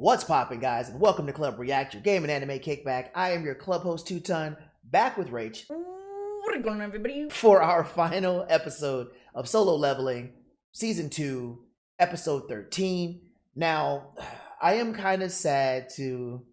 What's poppin', guys, and welcome to Club React, your game and anime kickback. I am your club host, Two-Ton, back with Rach What is going on, everybody? for our final episode of Solo Leveling, Season 2, Episode 13. Now, I am kind of sad to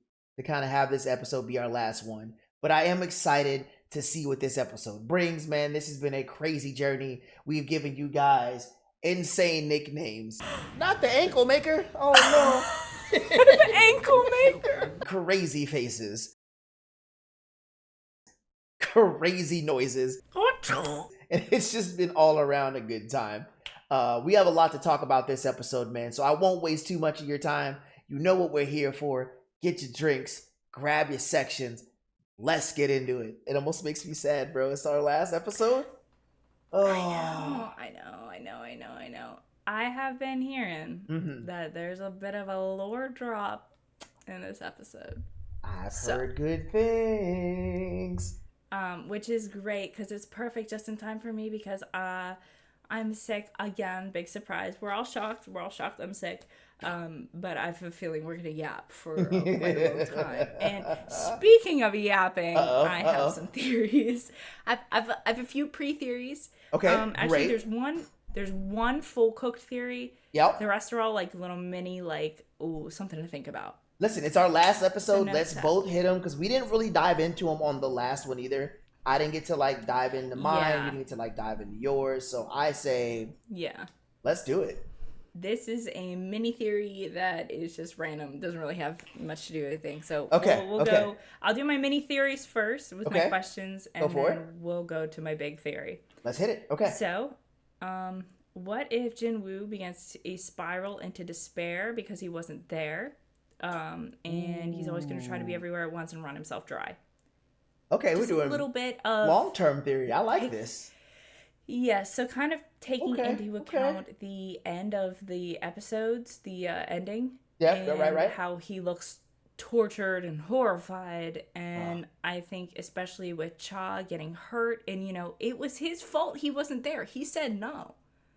kind of have this episode be our last one, but I am excited to see what this episode brings, man. This has been a crazy journey. We've given you guys insane nicknames. Not the ankle maker. Oh, no. The ankle maker. Crazy faces, crazy noises, and it's just been all around a good time. We have a lot to talk about this episode, man, so I won't waste too much of your time. You know what we're here for. Get your drinks, grab your sections, let's get into it. It almost makes me sad, bro. It's our last episode. Oh. I know. I have been hearing that there's a bit of a lore drop in this episode. I've heard good things. Which is great because it's perfect just in time for me because I'm sick again. Big surprise. We're all shocked. I'm sick. But I have a feeling we're gonna yap for quite a long time. And speaking of yapping, I have some theories. I've a few pre-theories. Okay, actually, great. There's one full cooked theory. Yep. The rest are all like little mini, something to think about. Listen, it's our last episode. So Let's both hit them because we didn't really dive into them on the last one either. I didn't get to dive into mine. Yeah. You didn't get to dive into yours. So I say, Yeah. let's do it. This is a mini theory that is just random. Doesn't really have much to do with anything. So Okay, we'll okay. go. I'll do my mini theories first with my Okay. questions, Go and for then it. we'll go to my big theory. Let's hit it. Okay. So, what if Jinwoo begins a spiral into despair because he wasn't there, and he's always going to try to be everywhere at once and run himself dry? Okay, Just we're doing a little bit of long-term theory. I like this. Yeah, so kind of taking Okay, into account the end of the episodes, the ending. Yeah, and right. How he looks tortured and horrified. And I think especially with Cha getting hurt and, it was his fault he wasn't there. He said no.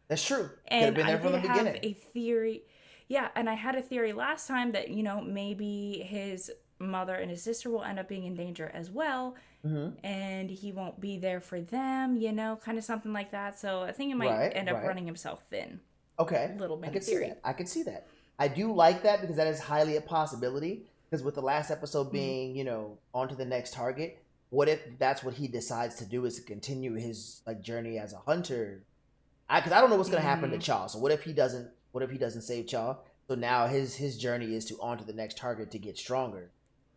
That's true. Could have And been there I from the did have beginning. a theory. Yeah, and I had a theory last time that, maybe his mother and his sister will end up being in danger as well. And he won't be there for them, kind of something like that. So I think he might end up running himself thin. Okay. Little bit I can of theory. see that. I can see that. I do like that because that is highly a possibility. Because with the last episode being, on to the next target, what if that's what he decides to do is to continue his journey as a hunter? Because I don't know what's gonna happen to Cha. So what if he doesn't save Cha? So now his journey is to on to the next target to get stronger,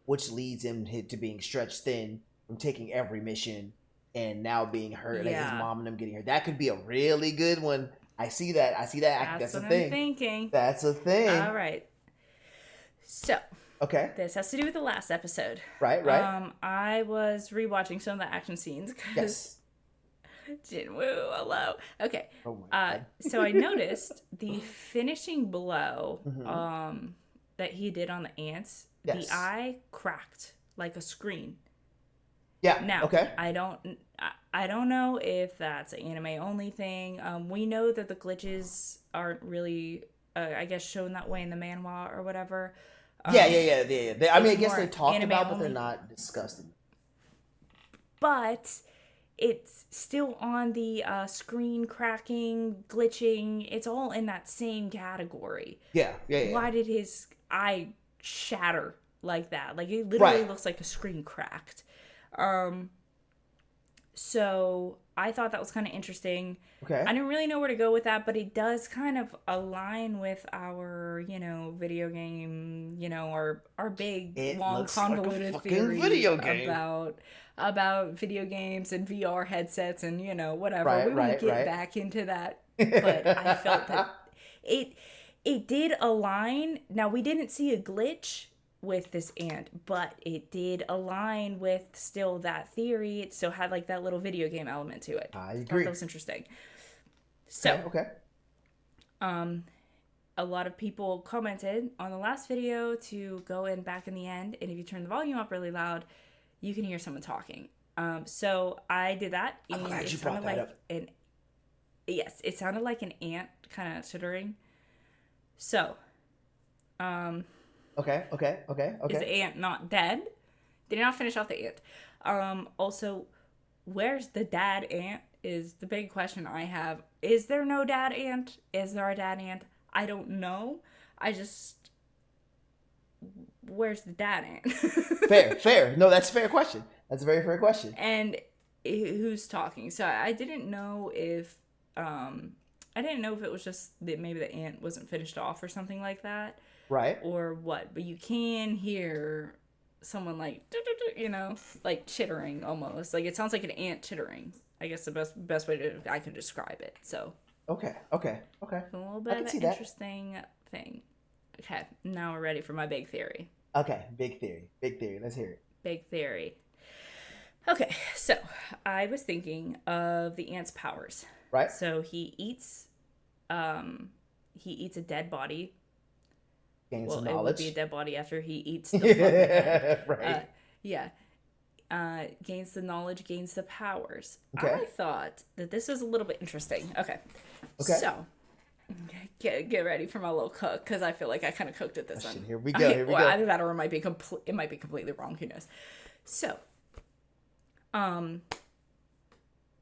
which leads him to being stretched thin from taking every mission and now being hurt, like his mom and them getting hurt. That could be a really good one. I see that. That's a what thing. I'm thinking. That's a thing. All right. So Okay. this has to do with the last episode. Right. I was rewatching some of the action scenes because Jinwoo, hello. Okay. Oh my God. So I noticed the finishing blow that he did on the ants. Yes. The eye cracked like a screen. Yeah. Now, okay. I don't know if that's an anime only thing. We know that the glitches aren't really, I guess, shown that way in the manhwa or whatever. Yeah. I mean, I guess more they talked anime about, but only. they're not discussed. But it's still on the screen cracking, glitching. It's all in that same category. Yeah. Why did his eye shatter like that? Like, it literally looks like a screen cracked. So I thought that was kind of interesting. Okay. I didn't really know where to go with that, but it does kind of align with our, video game, our big, long, convoluted like a theory video game. about video games and VR headsets and, whatever. Right, we won't get right. back into that, but I felt that it did align. Now, we didn't see a glitch with this ant, but it did align with still that theory. It still had that little video game element to it. I thought agree. that was interesting. So, Okay. A lot of people commented on the last video to go in back in the end, and if you turn the volume up really loud, you can hear someone talking. So I did that, and I'm glad it you brought sounded that like up. it sounded like an ant kind of chittering. So, Okay. Okay. Okay. Is the Okay. ant not dead? They did not finish off the ant. Also, where's the dad ant? Is the big question I have. Is there no dad ant? Is there a dad ant? I don't know. I just, where's the dad ant? Fair. Fair. No, that's a fair question. That's a very fair question. And who's talking? So I didn't know if I didn't know if it was just that maybe the ant wasn't finished off or something like that, Right. or what. But you can hear someone like, you know, like chittering almost. Like it sounds like an ant chittering. I guess the best way to I can describe it. So Okay. Okay. Okay. a little I bit can of see an that. interesting thing. Okay, now we're ready for my big theory. Okay. Big theory. Big theory. Let's hear it. Big theory. Okay, so I was thinking of the ant's powers. Right. So he eats a dead body. Gain Well, some it would be a knowledge. dead body after he eats the fucking head. Right. Yeah. Gains the knowledge, gains the powers. Okay. I thought that this was a little bit interesting. Okay. Okay. So get ready for my little cook because I feel like I kind of cooked at this Oh, one. shit, here we go. Here we Or go. either that or it might be completely wrong. Who knows? So, um,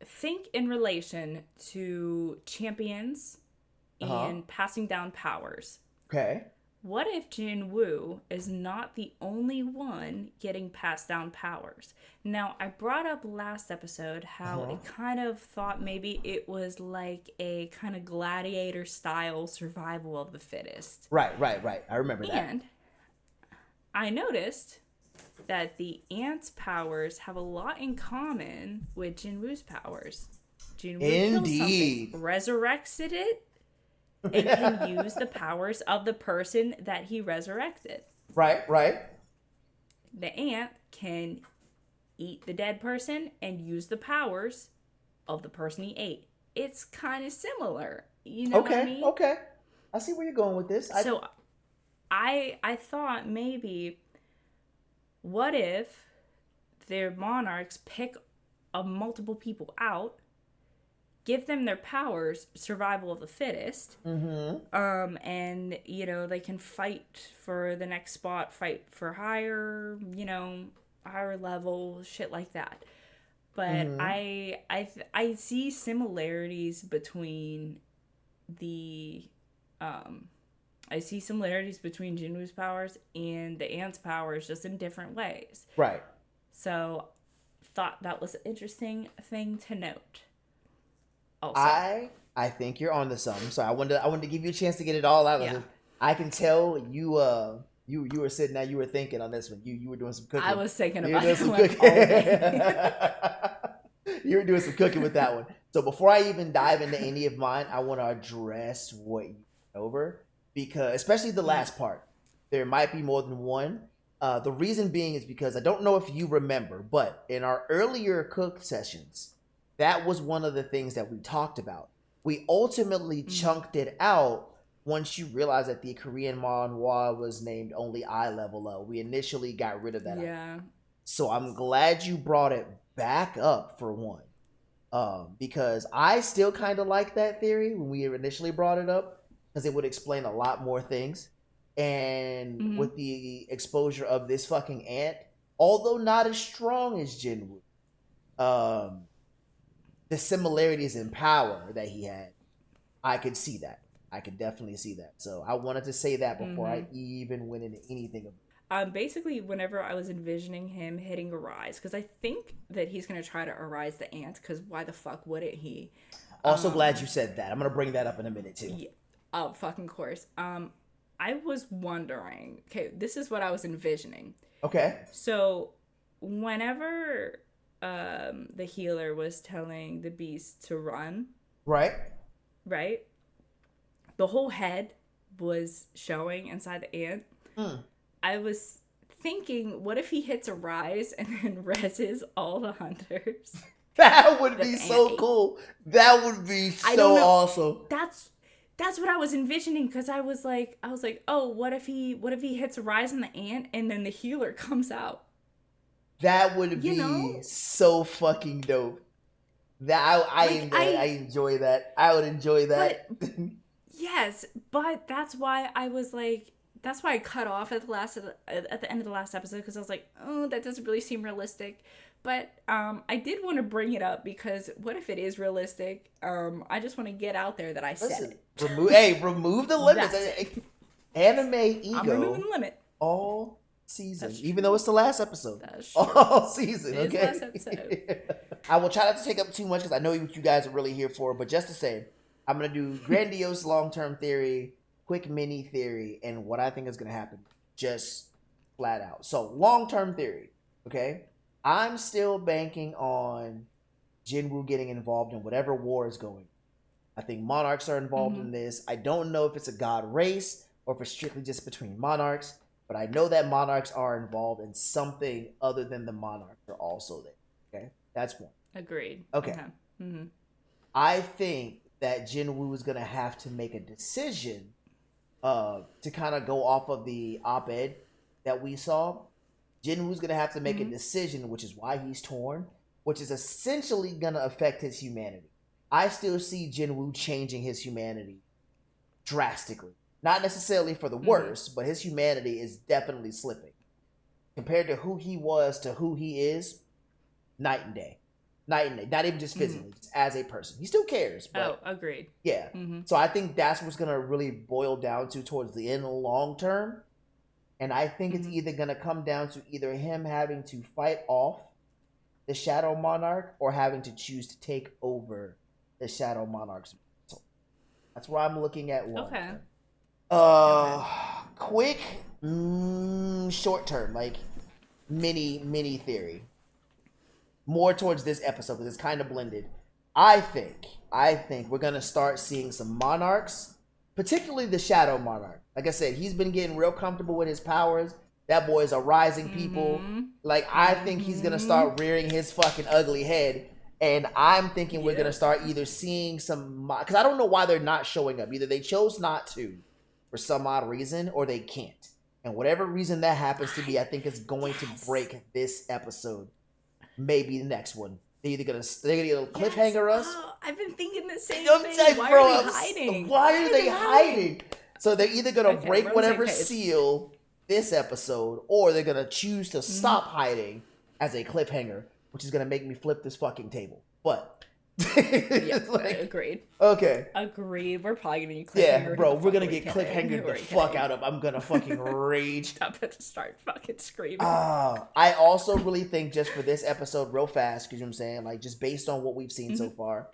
think in relation to champions and passing down powers. Okay. What if Jin Woo is not the only one getting passed down powers? Now, I brought up last episode how it kind of thought maybe it was like a kind of gladiator style survival of the fittest. Right. Right. Right. I remember that. And I noticed that the ant's powers have a lot in common with Jin Woo's powers. Jin Woo kills Indeed. something, resurrects it, and can use the powers of the person that he resurrected. Right. Right. The ant can eat the dead person and use the powers of the person he ate. It's kind of similar. You know what I mean? Okay. I see where you're going with this. So I thought maybe what if their monarchs pick multiple people out, give them their powers, survival of the fittest, and you know they can fight for the next spot, fight for higher, you know, higher level, shit like that. But I see similarities between the I see similarities between Jinwoo's powers and the ant's powers, just in different ways. Right. So, thought that was an interesting thing to note. Also, I think you're on to something. So I wanted to give you a chance to get it all out. Yeah. I can tell you you were sitting there, you were thinking on this one. You were doing some cooking. I was thinking You were about doing it some like cooking. all day. You were doing some cooking with that one. So before I even dive into any of mine, I want to address what you went over, because especially the last part, there might be more than one. The reason being is because I don't know if you remember, but in our earlier cook sessions, that was one of the things that we talked about. We ultimately chunked it out once you realized that the Korean manhwa was named only eye level up. We initially got rid of that. Yeah. So I'm glad you brought it back up for one. Because I still kind of like that theory when we initially brought it up, because it would explain a lot more things. And with the exposure of this fucking ant, although not as strong as Jinwoo, the similarities in power that he had, I could see that. I could definitely see that. So I wanted to say that before I even went into anything. Basically, whenever I was envisioning him hitting Arise, because I think that he's going to try to Arise the ant, because why the fuck wouldn't he? Also glad you said that. I'm going to bring that up in a minute too. Yeah, oh, fucking course. I was wondering, okay, this is what I was envisioning. Okay. So, whenever the healer was telling the beast to run, Right. The whole head was showing inside the ant. I was thinking, what if he hits a rise and then reses all the hunters? That would be so cool. That would be so awesome. That's what I was envisioning, because I was like, oh, what if he hits a rise on the ant and then the healer comes out? That would be so fucking dope. That I enjoy that. I would enjoy that. Yes, but that's why I was like, that's why I cut off at the end of the last episode, because I was like, oh, that doesn't really seem realistic. But I did want to bring it up because what if it is realistic? I just want to get out there that I said it. Remove the limits. That's it. Anime I'm removing ego the limit. all season, That's even true. though it's the last episode. That's true. All season, It is okay? last episode. I will try not to take up too much because I know what you guys are really here for. But just to say, I'm gonna do grandiose long-term theory, quick mini theory, and what I think is gonna happen, just flat out. So long-term theory, okay? I'm still banking on Jinwoo getting involved in whatever war is going. I think monarchs are involved in this. I don't know if it's a god race or if it's strictly just between monarchs, but I know that monarchs are involved in something other than the monarchs are also there. Okay, that's one. Agreed. Okay. I think that Jinwoo is gonna have to make a decision to kind of go off of the op-ed that we saw. Jinwoo's gonna have to make a decision, which is why he's torn, which is essentially gonna affect his humanity. I still see Jinwoo changing his humanity drastically. Not necessarily for the worse, but his humanity is definitely slipping. Compared to who he was to who he is, night and day. Night and day. Not even just physically, just as a person. He still cares. But agreed. yeah. So I think that's what's going to really boil down to towards the end long term. And I think it's either going to come down to either him having to fight off the Shadow Monarch or having to choose to take over the Shadow Monarch's mantle. That's where I'm looking at long term. Quick, short term, like mini theory. More towards this episode because it's kind of blended. I think we're gonna start seeing some monarchs, particularly the Shadow Monarch. Like I said, he's been getting real comfortable with his powers. That boy is a rising people. Like I think he's gonna start rearing his fucking ugly head. And I'm thinking we're gonna start either seeing some, because I don't know why they're not showing up. Either they chose not to, for some odd reason, or they can't. And whatever reason that happens to be, I think is going to break this episode. Maybe the next one. They're gonna cliffhanger us. Oh, I've been thinking the same I'm thing. saying, Why bro, are they hiding? Why are they hiding? So they're either gonna break whatever page. seal this episode, or they're gonna choose to stop hiding as a cliffhanger, which is gonna make me flip this fucking table. But agreed. Okay. Agreed. We're probably gonna get cliffhanger. Yeah, bro, we're gonna get cliffhanger the fuck out of. I'm gonna fucking rage. I'm gonna start fucking screaming. I also really think just for this episode, real fast, because you know what I'm saying, like just based on what we've seen so far,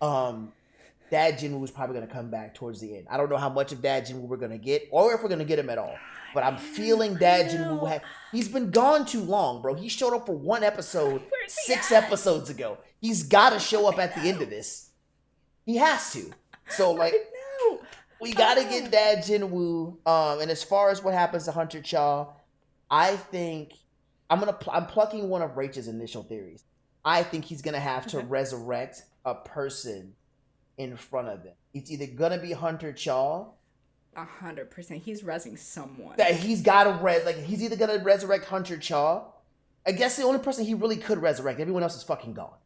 Dad Jinwoo is probably gonna come back towards the end. I don't know how much of Dad Jinwoo we're gonna get, or if we're gonna get him at all. But I'm feeling Dad Jinwoo. He's been gone too long, bro. He showed up for one episode 6 episodes ago. He's got to show up at the end of this. He has to. So like, we got to get Dad Jinwoo. And as far as what happens to Hunter Cha, I think I'm plucking one of Rach's initial theories. I think he's gonna have to resurrect a person in front of him. It's either gonna be Hunter Cha. 100%. He's rezzing someone. That he's got to he's either gonna resurrect Hunter Cha. I guess the only person he really could resurrect. Everyone else is fucking gone.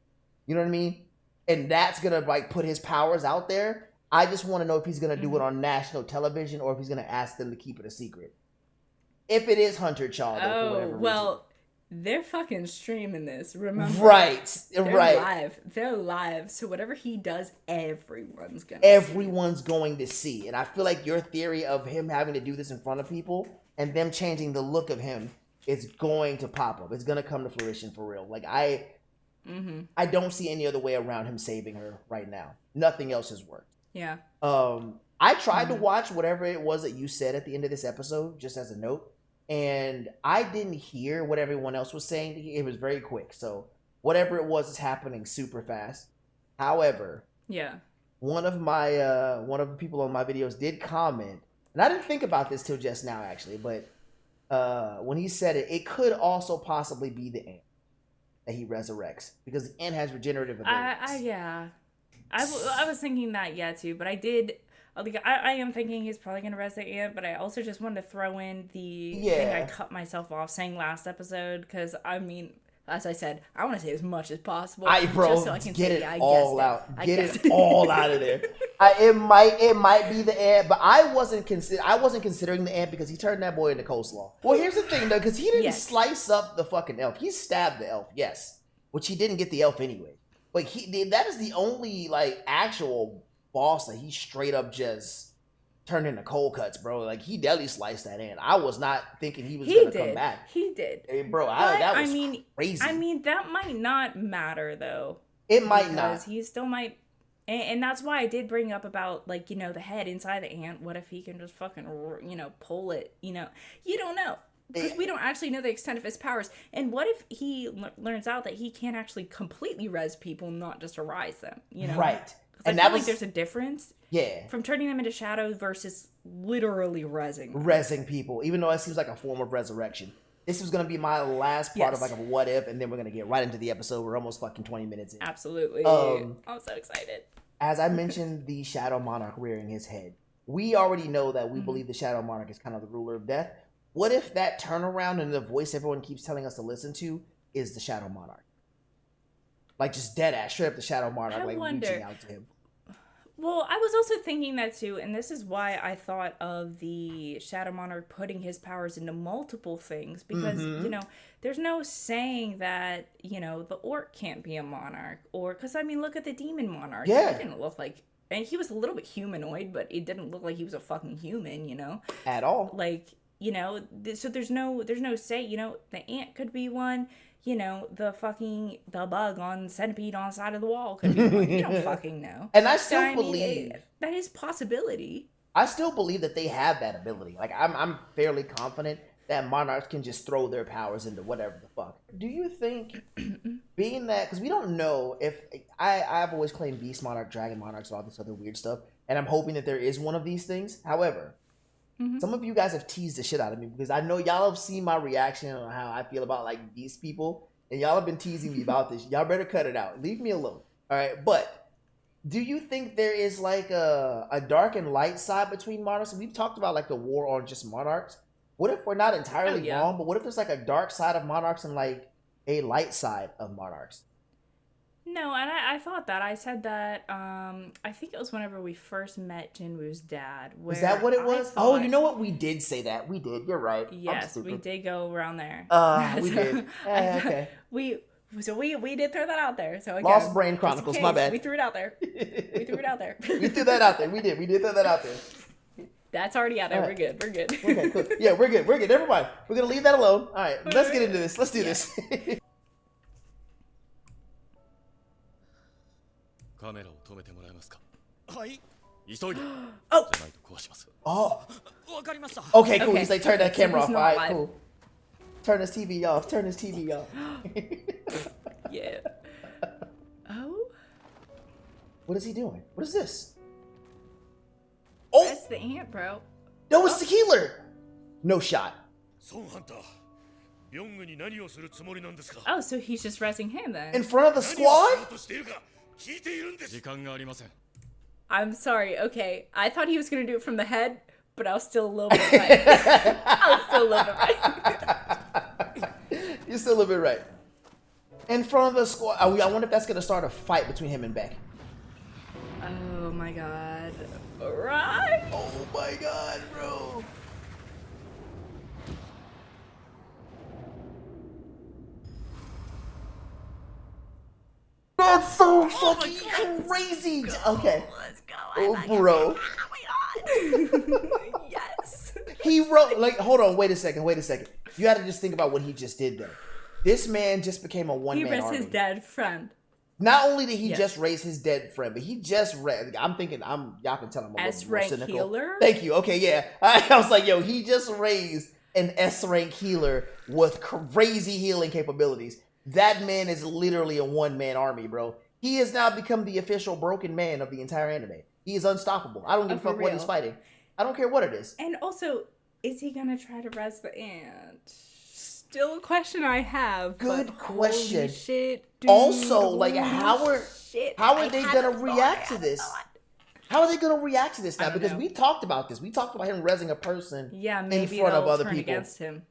You know what I mean? And that's gonna like put his powers out there. I just want to know if he's gonna do it on national television or if he's gonna ask them to keep it a secret. If it is Hunter Cha, though, for whatever reason. They're fucking streaming this, remember? Right. They're live. So whatever he does, everyone's going to see. And I feel like your theory of him having to do this in front of people and them changing the look of him is going to pop up. It's going to come to fruition for real. Like I don't see any other way around him saving her right now. Nothing else has worked. Yeah. I tried to watch whatever it was that you said at the end of this episode, just as a note. And I didn't hear what everyone else was saying. It was very quick. So whatever it was is happening super fast. However, one of the people on my videos did comment, and I didn't think about this till just now actually, but when he said it, it could also possibly be the ant that he resurrects because the ant has regenerative abilities. I was thinking that too, but I am thinking he's probably going to res the ant, but I also just wanted to throw in the thing I cut myself off saying last episode, because, I mean, as I said, I want to say as much as possible. Bro, just so I can get say, it yeah, I all guessed out. it. Get it all out of there. It might be the ant, but I wasn't considering the ant because he turned that boy into coleslaw. Well, here's the thing though, because he didn't slice up the fucking elf. He stabbed the elf, yes, which he didn't get the elf anyway. But that is the only like actual boss that he straight up just turned into cold cuts, bro. Like he definitely sliced that ant. I was not thinking he was gonna come back. He did. Hey, bro, that was crazy. I mean, that might not matter though. It might not. Because he still might. And that's why I did bring up about, like, you know, the head inside the ant. What if he can just fucking, you know, pull it? You know, you don't know. Because we don't actually know the extent of his powers. And what if he learns out that he can't actually completely res people, not just arise them? You know? Right. And I feel like there's a difference. Yeah. From turning them into shadows versus literally resing them. Resing people, even though it seems like a form of resurrection. This was going to be my last part of like a what if, and then we're going to get right into the episode. We're almost fucking 20 minutes in. Absolutely. I'm so excited. As I mentioned, the Shadow Monarch rearing his head. We already know that we believe the Shadow Monarch is kind of the ruler of death. What if that turnaround and the voice everyone keeps telling us to listen to is the Shadow Monarch? Like just dead ass, straight up the Shadow Monarch, reaching out to him. Well, I was also thinking that too, and this is why I thought of the Shadow Monarch putting his powers into multiple things, because, you know, there's no saying that, you know, the orc can't be a monarch, or, because, I mean, look at the demon monarch. Yeah. He didn't look like, and he was a little bit humanoid, but it didn't look like he was a fucking human, you know? At all. Like, you know, so there's no say, you know, the ant could be one. You know, the bug on centipede on the side of the wall could be one. You don't fucking know. And I still believe that is possibility. I still believe that they have that ability. Like I'm fairly confident that monarchs can just throw their powers into whatever the fuck. Do you think, being that, because we don't know if I've always claimed beast monarch, dragon monarchs, all this other weird stuff, and I'm hoping that there is one of these things. However, some of you guys have teased the shit out of me because I know y'all have seen my reaction on how I feel about like beast people, and y'all have been teasing me about this. Y'all better cut it out. Leave me alone. All right, but do you think there is like a dark and light side between monarchs? We've talked about like the war on just monarchs. What if we're not entirely wrong, but what if there's like a dark side of monarchs and like a light side of monarchs? No, and I thought that. I said that, I think it was whenever we first met Jinwoo's dad. Was that what it was? Oh, you know what? We did say that. We did. You're right. Yes, we did go around there. We did. Okay. We did throw that out there. So again, Lost Brain Chronicles, my bad. We threw it out there. We threw that out there. We did throw that out there. That's already out there. Right. We're good. Okay, cool. Yeah, we're good. Never mind. We're going to leave that alone. All right, let's get into this. Let's do this. Oh. Okay, cool. He's like, turn that camera off. All right, cool. Turn his TV off. Yeah. Oh? What is he doing? What is this? Oh! That's the ant, bro. No, it's the healer! No shot. Oh, so he's just resing him then. In front of the squad? I'm sorry, okay. I thought he was going to do it from the head, but I was still a little bit right. You're still a little bit right. In front of the squad. I wonder if that's going to start a fight between him and Beck. Oh my god. Right? Oh my god, bro. That's so fucking crazy. Okay. Let's go. Oh, bro. Oh my god. Yes. He wrote, like, hold on, wait a second. You had to just think about what he just did there. This man just became a one-man army. He raised his dead friend. Not only did he just raise his dead friend, but he just I'm thinking, y'all can tell I'm a little more cynical. S-rank healer? Thank you. Okay, yeah. I was like, yo, he just raised an S-rank healer with crazy healing capabilities. That man is literally a one-man army, bro. He has now become the official broken man of the entire anime. He is unstoppable. I don't give a fuck what he's fighting. I don't care what it is. And also, is he gonna try to res the ant? Still a question I have. Good question. Holy shit, dude. Also, like, how are they gonna react to this? How are they gonna react to this now? Because we talked about this. We talked about him resing a person maybe in front of other people against him.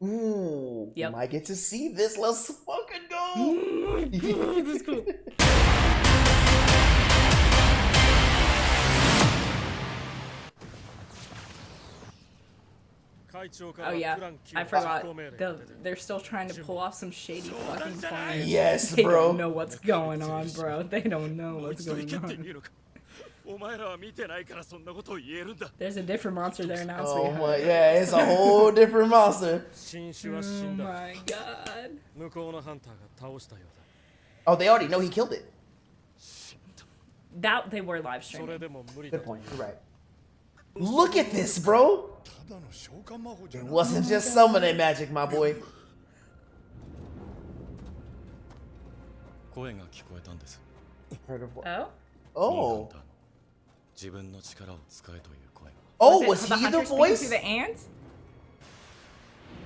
Ooh, Yep. might get to see this. Let's fucking go. This is cool. Oh yeah, I forgot. They're still trying to pull off some shady fucking plan. Yes, They bro. don't know what's going on, bro. They don't know what's going on. There's a different monster there now, Oh sweetheart. my, yeah, it's a whole different monster. Oh my god. Oh, they already know he killed it. That they were live streaming. Good point. You're right. Look at this, bro. It wasn't just summoning magic, my boy. Heard a voice. Oh? Oh. Oh, was it he hunter the speaking voice? through the ants?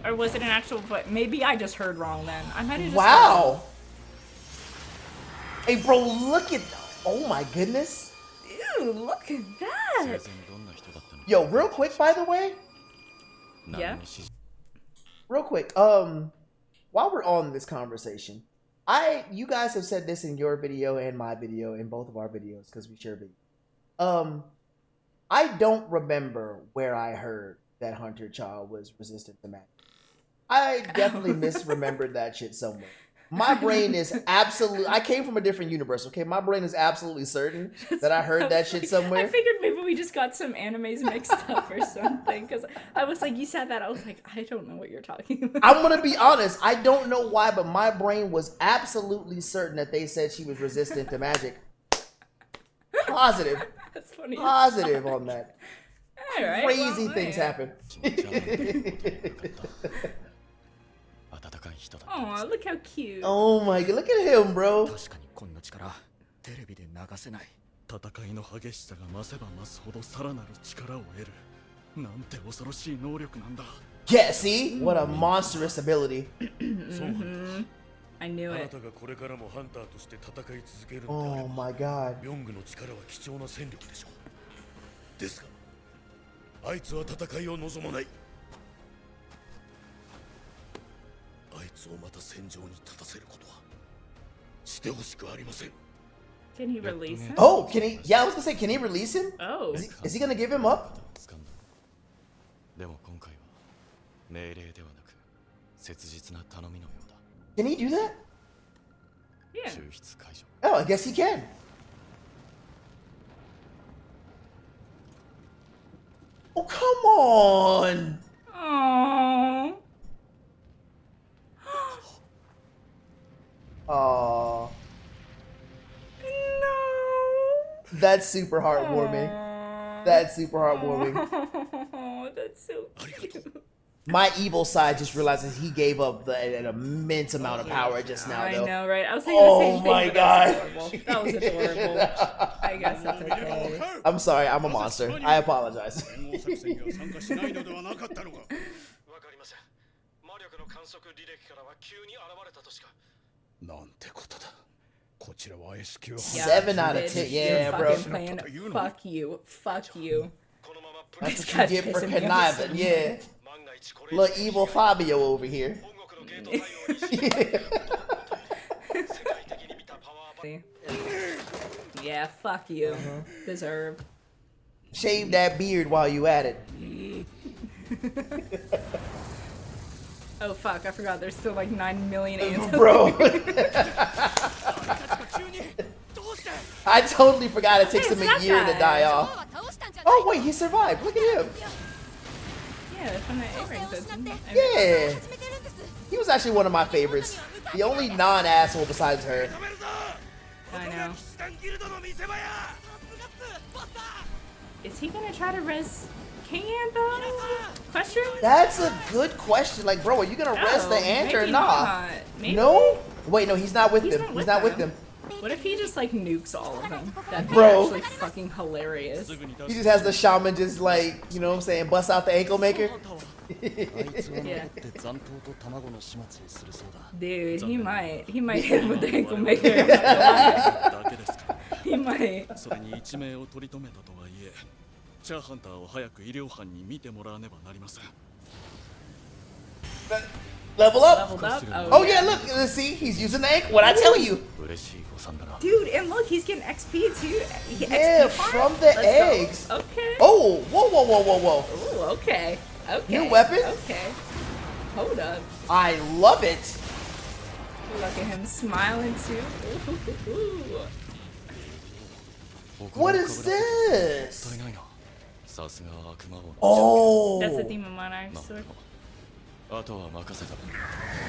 Or was it an actual voice? Maybe I just heard wrong then. I might have just Wow. Hey, bro, look at. Oh my goodness. Ew, look at that. Yo, real quick, by the way. Yeah? Real quick. While we're on this conversation, you guys have said this in your video and my video, in both of our videos, because we share videos. I don't remember where I heard that Hunter Child was resistant to magic. I definitely misremembered that shit somewhere. My brain is absolutely. I came from a different universe, okay? My brain is absolutely certain that I heard that shit somewhere. I figured maybe we just got some animes mixed up or something. Because I was like, you said that. I was like, I don't know what you're talking about. I'm going to be honest. I don't know why, but my brain was absolutely certain that they said she was resistant to magic. Positive. That's funny. Positive on that. All right, Crazy things happen. Oh, look how cute. Oh my god, look at him, bro. Yeah, see? What a monstrous ability. I knew it. Oh my god. Can he release him? Oh, can he? Yeah, I was gonna say, can he release him? Oh. Is he gonna give him up? Can he do that? Yeah. Oh, I guess he can. Oh, come on. Aww. Aw. No. That's super heartwarming. That's super heartwarming. Oh, that's so cute. My evil side just realizes he gave up an immense amount of power just now, though. I know, right? I was thinking the same Oh thing. my But god. that was adorable. I guess that's okay. I'm sorry, I'm a monster. I apologize. Yeah, 7 out of bitch, 10. you're Yeah, bro. fucking playing. Fuck you. Fuck you. That's This what guy's you get for pissing me off so conniving. Yeah. Little evil Fabio over here. Yeah, fuck you. Deserve. Shave that beard while you at it. Oh fuck, I forgot there's still like 9 million ants. Bro. I totally forgot it takes Hey, him it's a year that to guy. die off. Oh wait, he survived. Look at him. Yeah, from the A-rings. Yeah. He was actually one of my favorites. The only non-asshole besides her. I know. Is he gonna try to res King Ant though? Question? That's a good question. Like, bro, are you gonna rest the ant or maybe not? not. Maybe? No? Wait, no, he's not with He's them. not He's with not with them. them. What if he just like nukes all of them? That'd be Bro. actually fucking hilarious. He just has the shaman just like, you know what I'm saying, bust out the ankle maker. Yeah. Dude, he might hit him with the ankle maker. He might. Level up. Leveled up. Oh yeah, look. See, he's using the ankle. What I tell you? Dude, and look, he's getting XP too. Yeah, XP from the eggs. Go. Okay. Oh, whoa. Ooh, okay. Okay. New weapon? Okay. Hold up. I love it. Look at him smiling too. Ooh. What is this? Oh. That's the Demon Monarch sword.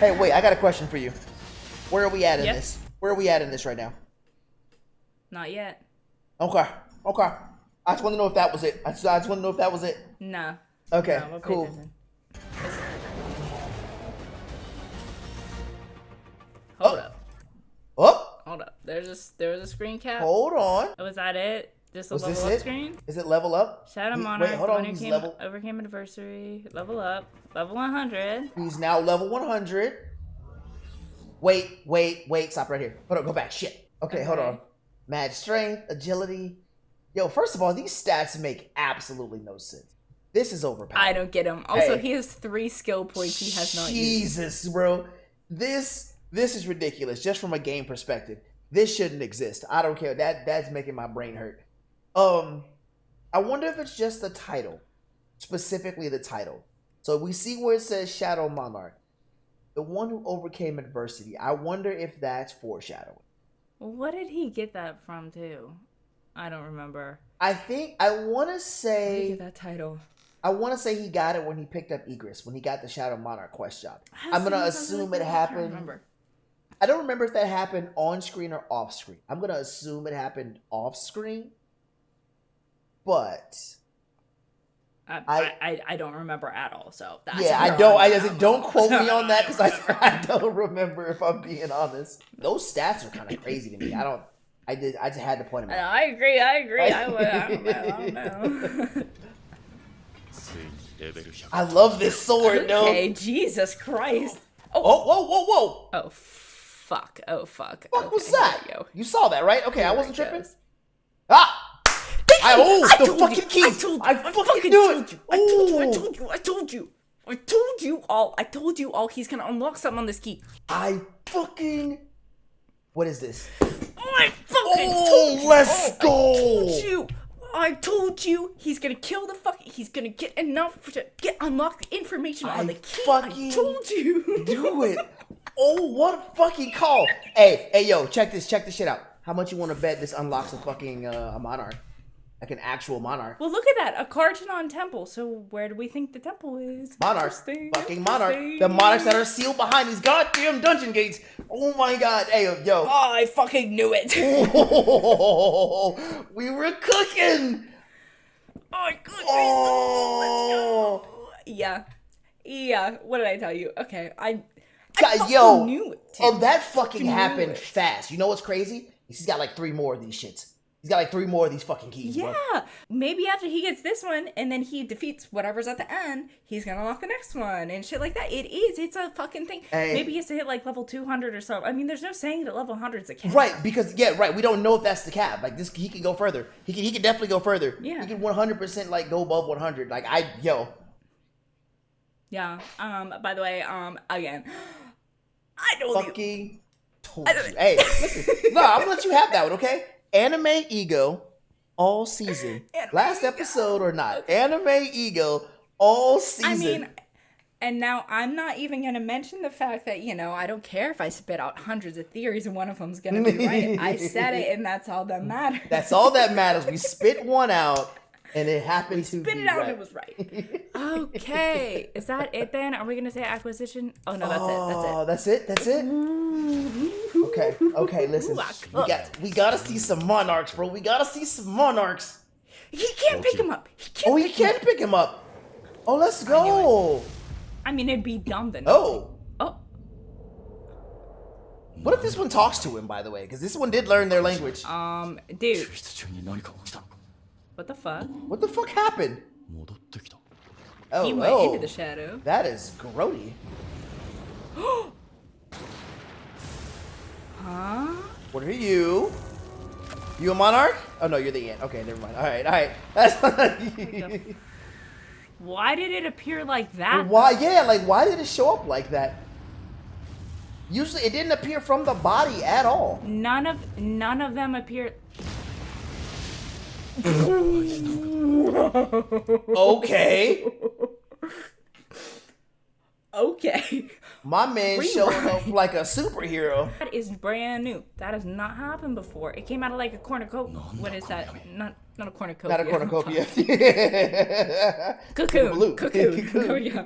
Hey, wait, I got a question for you. Where are we at in Yep. this? Where are we at in this right now? Not yet. Okay. I just want to know if that was it. I just want to know if that was it. No. Okay, No, we'll pay cool. attention. Hold up. Oh, Hold up. There was a screen cap. hold on. Oh, was that it? Just a Was this level up it? screen? Is it level up? Shadow Wait, Monarch, hold the on. one He's who level. overcame adversary. Level up. Level 100. He's now level 100. Wait. Stop right here. Hold on. Go back. Shit. Okay, hold Okay. on. Mad strength, agility. Yo, first of all, these stats make absolutely no sense. This is overpowered. I don't get him. Also, Hey. he has 3 skill points he has not used. Jesus, bro. This is ridiculous. Just from a game perspective, this shouldn't exist. I don't care. That's making my brain hurt. I wonder if it's just the title, specifically the title. So we see where it says Shadow Monarch, the one who overcame adversity. I wonder if that's foreshadowing. What did he get that from, too? I don't remember. I want to Where did he say get that title? he got it when he picked up Egris, when he got the Shadow Monarch quest job. Has I'm to gonna be something assume like it that. I can't happened. remember. I don't remember if that happened on screen or off screen. I'm gonna assume it happened off screen, but I don't remember at all. So that's yeah, I don't quote me on that because I don't remember, if I'm being honest. Those stats are kind of crazy to me. I just had to point them out. I agree. I don't know. I love this sword, though. Okay, Jesus Christ. Whoa. Oh, fuck. Fuck Okay, was here that? we go. You saw that, right? Okay, I Here wasn't it tripping. goes. Ah! I the told fucking you, keys. I fucking fucking knew it. I told you all. He's gonna unlock something on this key. What is this? I fucking told you. Let's go. I told you. He's gonna kill the he's gonna get enough to unlock the information on the key. I told you. Do it. Oh, what a fucking call. Hey, yo, check this shit out. How much you want to bet this unlocks a fucking a monarch? Like an actual monarch. Well, look at that. A Cartanon temple. So where do we think the temple is? Monarch. Interesting, Fucking monarch. interesting. The monarchs that are sealed behind these goddamn dungeon gates. Oh my god. Hey, yo. Oh, I fucking knew it. Oh, we were cooking. Oh, good. Oh. Yeah. What did I tell you? Okay, I God, fucking yo. knew it. Oh, that fucking Knew happened it. fast. You know what's crazy? He's got like 3 more of these shits. He's got like 3 more of these fucking keys, bro. Yeah, maybe after he gets this one and then he defeats whatever's at the end, he's gonna unlock the next one and shit like that. It's a fucking thing. Hey. Maybe he has to hit like level 200 or so. I mean, there's no saying that level 100 is a cap. Right, because we don't know if that's the cap. Like this, he can go further. He can definitely go further. Yeah. He can 100% like go above 100. Like Yeah. By the way, again, I told you. fucking told you. Hey, listen. No, I'm gonna let you have that one, okay? Anime ego, all season. Last ego. episode or not? Anime ego, all season. I mean, and now I'm not even going to mention the fact that, I don't care if I spit out hundreds of theories and one of them's going to be right. I said it and that's all that matters. That's all that matters. We spit one out and it happened to be Spit it out right. and it was right. Okay. Is that it then? Are we going to say acquisition? Oh, no, that's it. That's it. Okay, listen. We gotta see some monarchs, bro. We gotta see some monarchs. He can't pick him up. He can pick him up. Oh, let's go. I mean, it'd be dumb then. Oh. Oh. What if this one talks to him, by the way? Because this one did learn their language. Dude. What the fuck? What the fuck happened? Oh, He went into the shadow. That is grody. Huh? What are you? You a monarch? Oh no, you're the ant. Okay, never mind. All right. That's Why did it appear like that? Why? Yeah, like why did it show up like that? Usually, it didn't appear from the body at all. None of them appeared. Okay. Okay. My man showing up like a superhero. That is brand new. That has not happened before. It came out of like a cornucopia. What is that? Not a cornucopia. Not a cornucopia. Cocoon. Cocoon. Oh, yeah.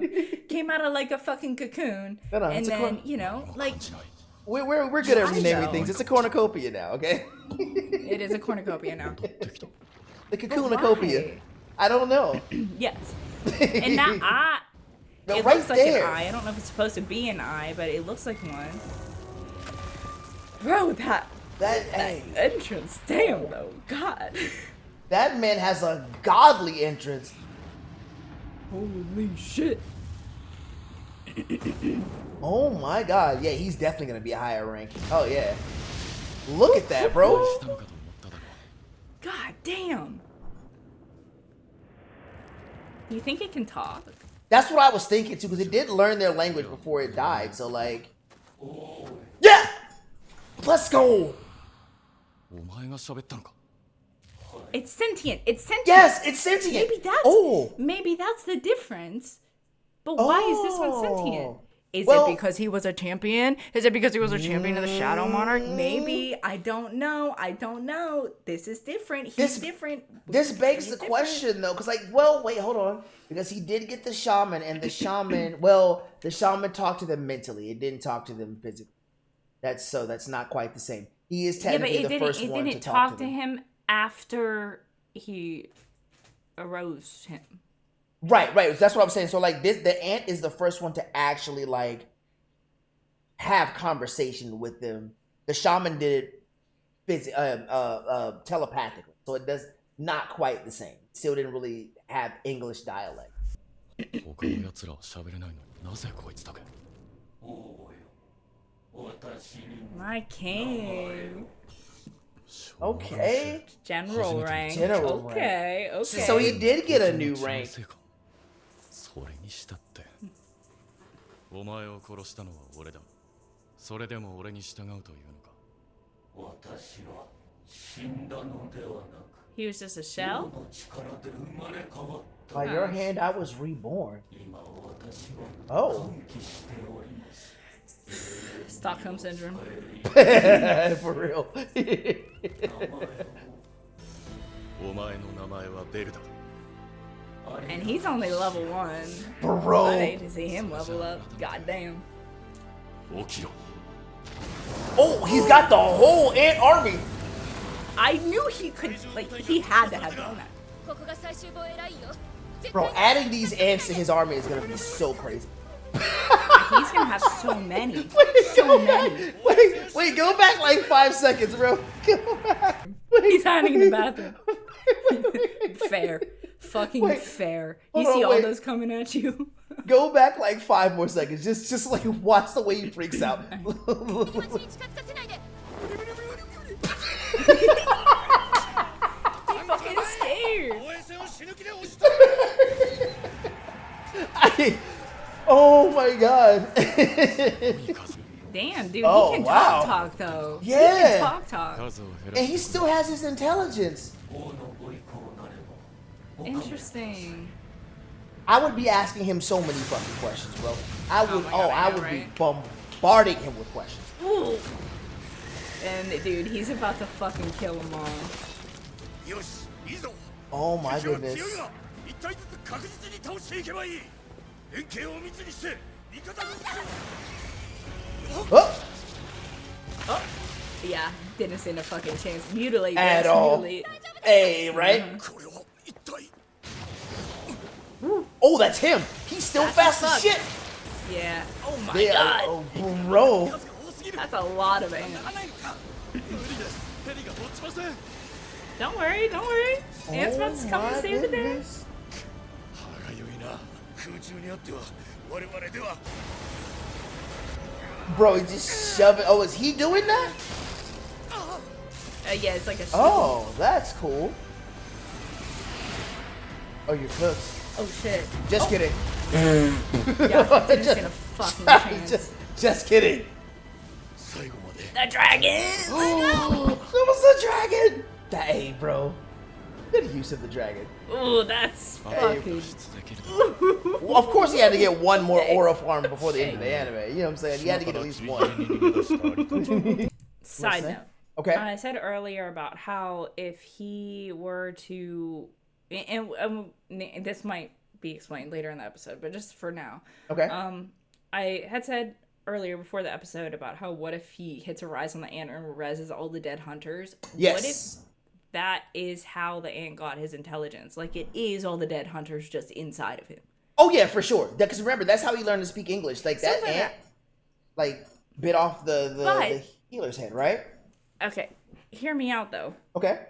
Came out of like a fucking cocoon. No, and then, you know, like... We're good at renaming things. It's a cornucopia now, okay? It is a cornucopia now. The cocoonacopia. I don't know. Yes. And that eye... No, it right looks like there. an eye. I don't know if it's supposed to be an eye, but it looks like one. Bro, that Hey, entrance. Damn, though. God. that man has a godly entrance. Holy shit. Oh my god. Yeah, he's definitely going to be a higher rank. Oh, yeah. Look at that, bro. God damn. You think it can talk? That's what I was thinking, too, because it did learn their language before it died. So, like... Yeah! Let's go! It's sentient. It's sentient. Yes, it's sentient. Maybe that's the difference. But why is this one sentient? Is Well, it because he was a champion? Is it because he was a champion of the Shadow Monarch? Maybe. I don't know. This is different. He's different. This begs He's the different. question, though, because, like, well, wait, hold on. Because he did get the shaman, and the shaman, well, the shaman talked to them mentally. It didn't talk to them physically. That's not quite the same. He is technically the first one to talk to them. It didn't talk to him after he arose him. Right. That's what I'm saying. So, like, the ant is the first one to actually, like, have conversation with them. The shaman did it telepathically. So it does not quite the same. Still didn't really have English dialect. My king. Okay. General rank. Okay. So he did get a new rank. He was just a shell? By your hand, I was reborn. Oh. Stockholm Syndrome. For real. And he's only level 1. Bro. I hate to see him level up. Goddamn. Oh, he's got the whole ant army. I knew he could, like, he had to have done that. Bro, adding these ants to his army is gonna be so crazy. He's gonna have so many. Wait, go back like 5 seconds, bro. Go back. He's hiding in the bathroom. Fair. Fucking fair. You see all those coming at you? Go back like 5 more seconds. Just like watch the way he freaks out. He's fucking scared. Oh my god. Damn, dude, Oh, he can wow. talk though. Yeah. He can talk. And he still has his intelligence. Interesting. I would be asking him so many fucking questions, bro. I would my God, I know, would right? be bombarding him with questions. Ooh. And dude, he's about to fucking kill them all. Oh my goodness. Oh, Yeah, didn't stand a fucking chance. Mutilate at yes, all. mutilate. Hey, right? Oh, that's him. He's still fast as shit. Yeah. Oh my Yeah, god. oh, bro. That's a lot of ants. Don't worry. Ants about to come and save the day. goodness. Bro, he just shove it. Oh, is he doing that? Yeah, it's like a shield. Oh, that's cool. Oh, you're cooked. Oh shit. Just kidding. Yeah, I didn't stand a fucking chance. Just kidding. The dragon! Oh, it was a dragon! Hey, bro. Good use of the dragon. Ooh, that's fucking... Well, of course he had to get one more aura farm before the end of the anime. You know what I'm saying? He had to get at least one. Side note. Okay. I said earlier about how if he were to... And this might be explained later in the episode, but just for now. Okay. I had said earlier before the episode about how what if he hits a rise on the ant and reses all the dead hunters? Yes. What if that is how the ant got his intelligence? Like, it is all the dead hunters just inside of him. Oh, yeah, for sure. Because remember, that's how he learned to speak English. Like, that ant, like, bit off the healer's head, right? Okay. Hear me out, though. Okay.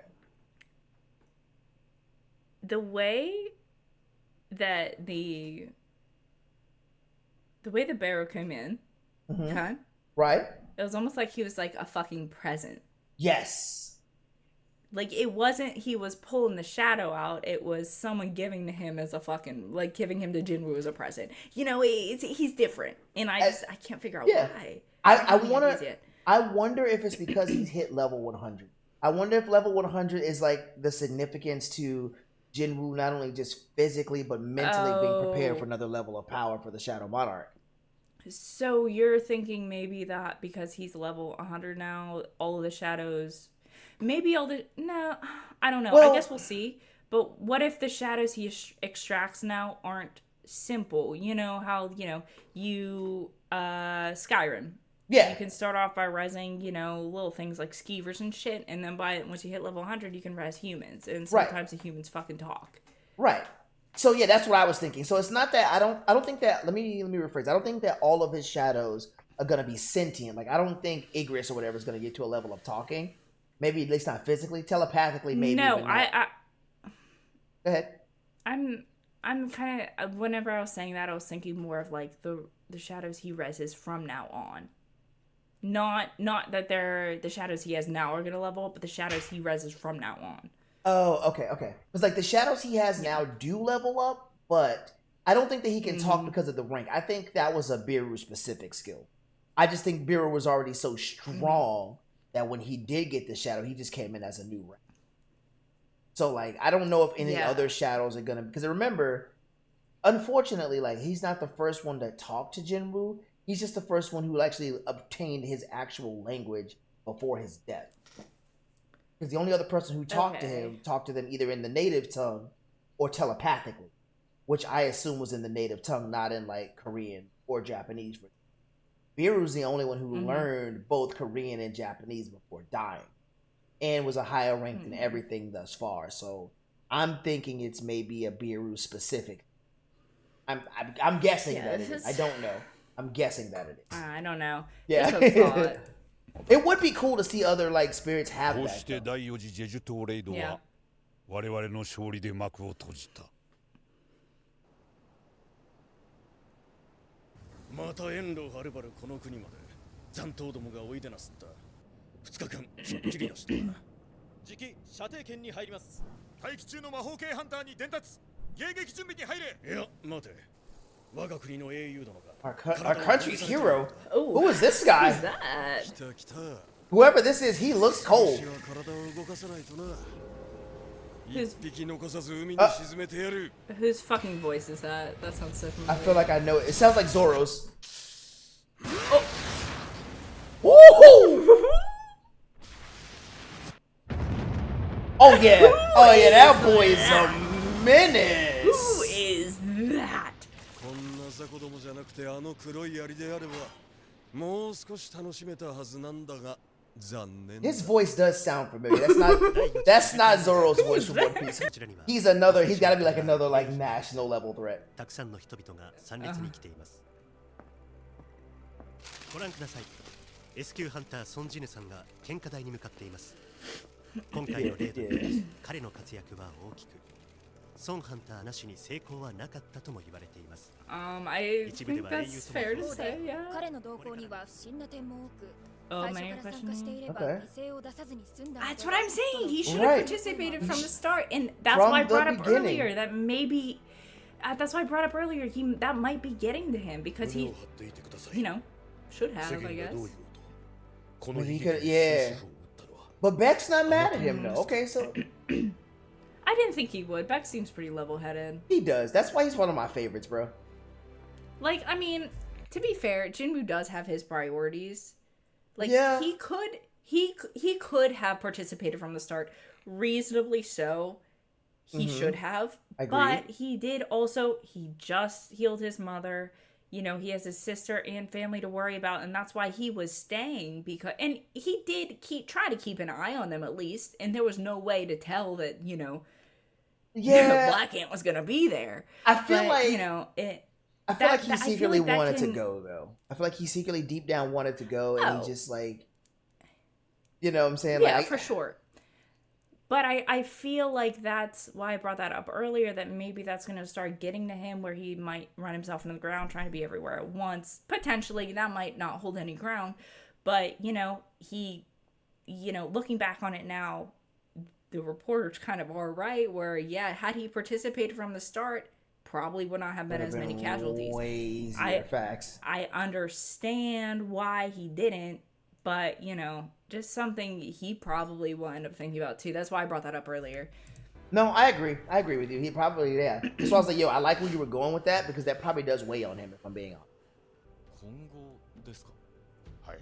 The way that the Barrow came in, okay? Right. It was almost like he was like a fucking present. Yes. Like, it wasn't he was pulling the shadow out. It was someone giving to him as a fucking, like, giving him to Jinwoo as a present. You know, he's different. And I can't figure out why. I wonder if it's because he's hit level 100. I wonder if level 100 is, like, the significance to Jinwoo not only just physically, but mentally being prepared for another level of power for the Shadow Monarch. So you're thinking maybe that because he's level 100 now, all of the shadows... Maybe no, I don't know. Well, I guess we'll see. But what if the shadows he extracts now aren't simple? You know how, Skyrim. Yeah. You can start off by rising, little things like skeevers and shit, and then once you hit level 100, you can rise humans, and sometimes the humans fucking talk. Right. So yeah, that's what I was thinking. So it's not that I don't think that. Let me rephrase. I don't think that all of his shadows are gonna be sentient. Like I don't think Igris or whatever is gonna get to a level of talking. Maybe at least not physically, telepathically. Maybe. No, Go ahead. I'm kind of. Whenever I was saying that, I was thinking more of like the shadows he reses from now on. Not that they're the shadows he has now are gonna level up, but the shadows he reses from now on. Oh, okay. Because like the shadows he has now do level up, but I don't think that he can talk because of the rank. I think that was a Biru specific skill. I just think Biru was already so strong that when he did get the shadow, he just came in as a new rank. So like I don't know if any other shadows are gonna, because remember, unfortunately, like he's not the first one to talk to Jinwoo. He's just the first one who actually obtained his actual language before his death. Because the only other person who talked to him talked to them either in the native tongue or telepathically, which I assume was in the native tongue, not in like Korean or Japanese. Biru's the only one who learned both Korean and Japanese before dying, and was a higher rank than everything thus far. So I'm thinking it's maybe a Biru specific. I'm guessing that it is. I don't know. I'm guessing that it is. I don't know. Yeah. Just a thought. It would be cool to see other like spirits have that. 第4次ジェジュ島レイドは我々の勝利で幕を閉じた。また遠路はるばるこの国まで残党どもがおいでなすった。2日間きっちりだした。次期射程圏に入ります。待機中の魔法系ハンターに伝達。迎撃準備に入れ。いや待て。我が国の英雄殿が。Our country's hero. Who is this guy? Who's that? 来た来た。 Whoever this is, he looks cold. 私は体を動かさないとな。 Who's- 一匹残さず海に沈めてやる。 Whose fucking voice is that? That sounds so familiar. I feel like I know it. It sounds like Zoro's. Woohoo! Oh yeah. Oh yeah, that boy is a menace. Who is that? こんな雑魚どもじゃなくてあの黒い槍であればもう少し楽しめたはずなんだが残念だ。 His voice does sound familiar. That's not Zoro's voice from One Piece. He's gotta be like another like national level threat. たくさんの人々が参列に来ています。ご覧ください。S 級ハンターソンジヌさんが献花台に向かっています。今回のレードで彼の活躍は大きく、ソンハンターなしに成功はなかったとも言われています。I think that's fair to say, yeah. 彼の動向には不審な点も多く、 Oh, 最 man, 初から参 question 加して me. いれば Okay. 犠牲を出さずに済んだのでは。 That's what I'm saying. He should have Right. participated from the start, and that's From why I the brought up beginning. earlier that maybe That's why I brought up earlier. That might be getting to him because he, should have, I guess. Maybe he could, yeah. But Beck's not mad at him though. Okay, so I didn't think he would. Beck seems pretty level-headed. he does. That's why he's one of my favorites, bro. Like, I mean, to be fair, Jinwoo does have his priorities. Like, Yeah. he could have participated from the start, reasonably so. He should have. Agreed. But he did also, he just healed his mother. You know, he has his sister and family to worry about, and that's why he was staying, and he did try to keep an eye on them at least, and there was no way to tell that, Yeah. Black Ant was gonna be there. I feel But, like I feel like he secretly wanted to go though. I feel like he secretly deep down wanted to go, and he just like, you know what I'm saying? Yeah, like, for sure. But I feel like that's why I brought that up earlier, that maybe that's going to start getting to him where he might run himself into the ground trying to be everywhere at once. Potentially, that might not hold any ground. But, looking back on it now, the reporters kind of are right where, yeah, had he participated from the start, probably would not have been as many casualties. Way easier. Facts. I understand why he didn't, but, just something he probably will end up thinking about too. That's why I brought that up earlier. No, I agree. I agree with you. He probably, yeah. So I was like, yo, I like where you were going with that because that probably does weigh on him, if I'm being honest.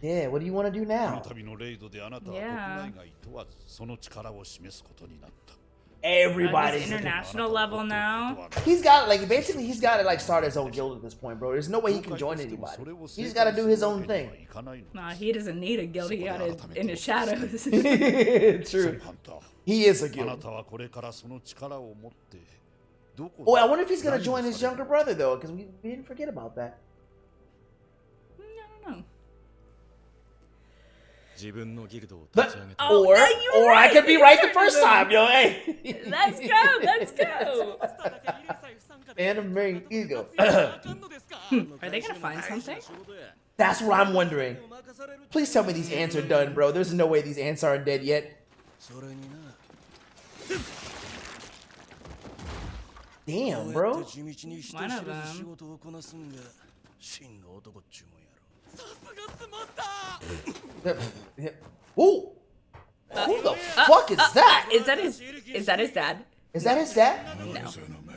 Yeah, what do you want to do この now? 度のレイドであなたは Yeah. 国内外問わずその力を示すことになった Everybody's He's international level now. He's got basically he's got to like start his own guild at this point, bro. There's no way he can join anybody. He just got to do his own thing. Nah, he doesn't need a guild. He got it in his shadows. True. He is a あな guild. たはこれからその力を持ってどこ Oh, I wonder if he's gonna join his younger brother though, because we didn't forget about that. I don't know. 自分のギルドを But, 立ち上げた Oh, or yeah, you're or I right. could be right the first time, yo. Hey. Let's go. Let's go. Anime ego. Are they gonna find something? That's what I'm wondering. Please tell me these ants are done, bro. There's no way these ants aren't dead yet. それにな Damn, こう bro. やって地道に人知れず仕事をこなすんが真の男っちゅうもんやろさすがスマスター Ooh. Who the fuck is that? Is that his dad? Is that his dad? No.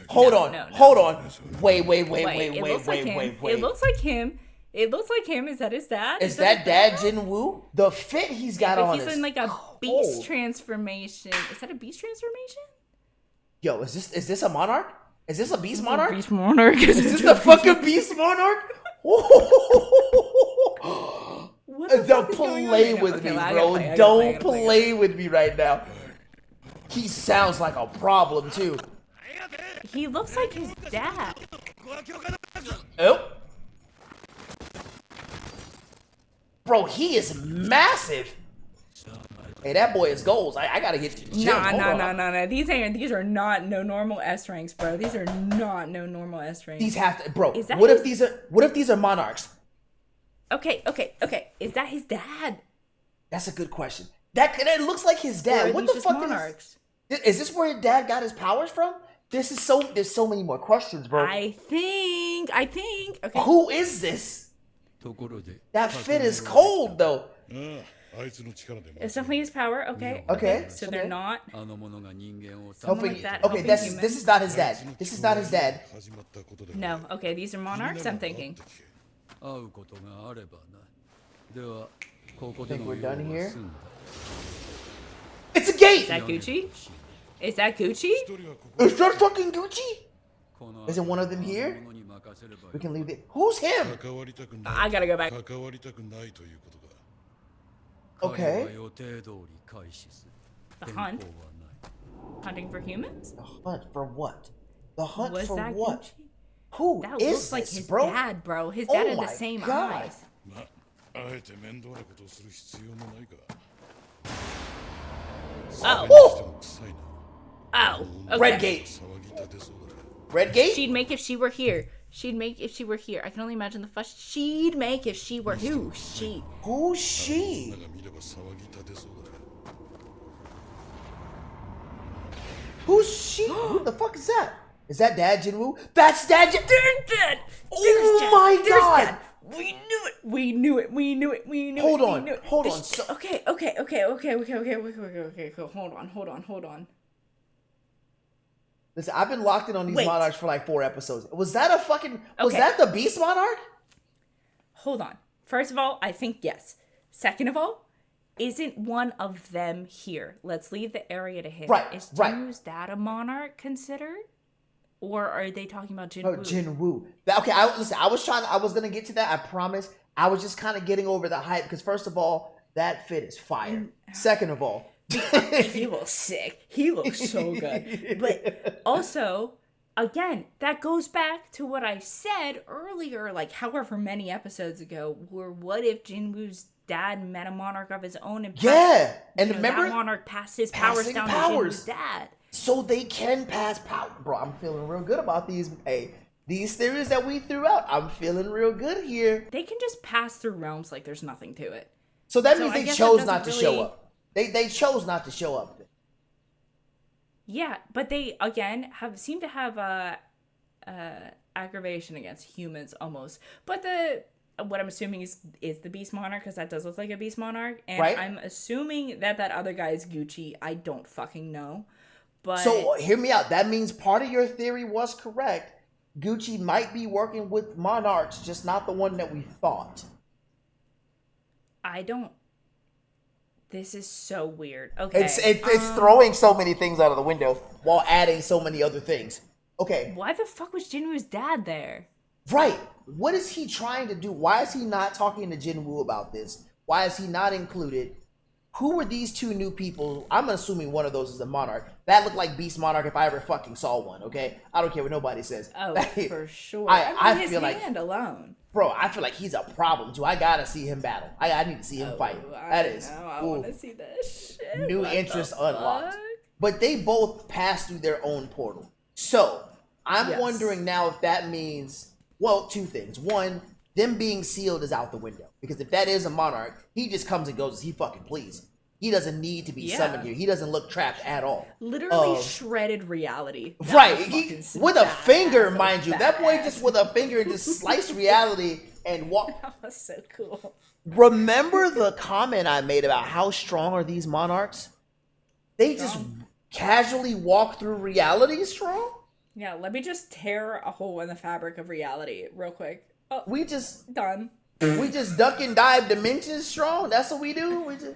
Hold on. no. Hold on. Wait. It looks like him. It looks like him. It looks like him. Is that his dad? Is that Dad Jinwoo? The fit he's got But on he's is in like a beast cold. transformation. Is that a beast transformation? Yo, is this a monarch? Is this a beast monarch? Beast monarch. Is this the fucking beast monarch? What the Don't fuck is going on play right now? with Okay, me, well, I bro. gotta play, I gotta Don't play. play with me right now. He sounds like a problem too. He looks like his dad. Oh. Bro, he is massive. Hey, that boy is goals. I gotta get to the gym. Hold on. No. These are not no normal S ranks, bro. These are not no normal S ranks. These have to, bro. Is that What if his- these are monarchs? Okay. Is that his dad? That's a good question. That looks like his Or dad. are What these the just fuck monarchs? is this? Where his dad got his powers from? There's so many more questions, bro. I think. Okay. Who is this? ところで That fit is cold though. あいつの力でも It's definitely his power. Okay. Okay. So okay. they're not. あの者が人間を Helping, like that, okay, helping this humans. is not his dad. This is not his dad. 始まったことで No. Okay. These are monarchs. I'm thinking. 会うことがあればなではここ I で think の we're 用は done here. 済んだ It's a gate. Is that Gucci? Is that Gucci? 一人はここ Is that fucking Gucci? この Isn't one of them here? 者に任せれば We can leave it. Who's him? 関わりたくない I gotta go back. 関わりたくないということか Okay. 彼は予定通り開始する The 変 hunt? 更はない Hunting for humans? The hunt for what? The hunt Was for that what? Gucci? Who That is looks like this, his bro? dad, bro. His dad Oh had the my same God. eyes. まあえて面倒なことをする必要もないが Oh. それにしても臭いな Oh. Red Okay. gate. 騒ぎ立てそうだ Red gate? She'd make if she were here. She'd make if she were here. I can only imagine the fuss she'd make if she were who? She. Who's she? 女が見れば騒ぎ立てそうだ Who's she? Who the fuck is that? Is that Dad Jinwoo? That's Dad Jin. There's Dad. Oh my God. Dad. We knew it. We knew it. We knew it. We knew Hold it. on. We knew it. Hold on. So, Okay. Cool. Hold on. listen, I've been locked in on these Wait. Monarchs for like 4 episodes. Was that a fucking? Was Okay. that the Beast Monarch? Hold on. First of all, I think yes. Second of all, isn't one of them here? Let's leave the area to him. Right, Is right. Jinwoo's dad a monarch considered? Or are they talking about Jinwoo? Oh, Jinwoo. Okay, listen. I was gonna get to that. I promise. I was just kind of getting over the hype because first of all, that fit is fire. Second of all, He looks sick. He looks so good. But also, again, that goes back to what I said earlier, like however many episodes ago, where what if Jinwoo's dad met a monarch of his own and and remember that monarch passed his powers passing down powers. to Jinwoo's dad. So they can pass power. Bro, I'm feeling real good about these. Hey, these theories that we threw out, I'm feeling real good here. They can just pass through realms like there's nothing to it. So that So means I they guess chose that not to doesn't show really- up. They chose not to show up. Yeah, but they again seem to have aggravation against humans almost. But what I'm assuming is the Beast Monarch, because that does look like a Beast Monarch, and Right. I'm assuming that other guy is Gucci. I don't fucking know, but So hear me out. That means part of your theory was correct. Gucci might be working with Monarchs, just not the one that we thought. I don't. This is so weird. Okay, It's throwing so many things out of the window while adding so many other things. Okay, why the fuck was Jinwoo's dad there? right. What is he trying to do? Why is he not talking to Jinwoo about this? Why is he not included? Who were these two new people? I'm assuming one of those is a Monarch. That looked like Beast Monarch if I ever fucking saw one, okay? I don't care what nobody says. Oh, for sure. I his feel like- hand alone. Bro, I feel like he's a problem too. I gotta see him battle. I need to see him fight. That is I ooh, want to see that shit. new What interest the unlocked. fuck? But they both passed through their own portal. So I'm Yes. wondering now if that means, well, two things. One, them being sealed is out the window. Because if that is a Monarch, he just comes and goes as he fucking please. He doesn't need to be Yeah. summoned here. He doesn't look trapped at all. Literally shredded reality. That Right. was He, fucking with a badass. finger, That was mind you. That boy badass. just with a finger just sliced reality and walk. That was so cool. Remember the comment I made about how strong are these Monarchs? They just casually walk through reality strong? Yeah, let me just tear a hole in the fabric of reality real quick. Oh, We just done. duck and dive dimensions strong? That's what we do? We just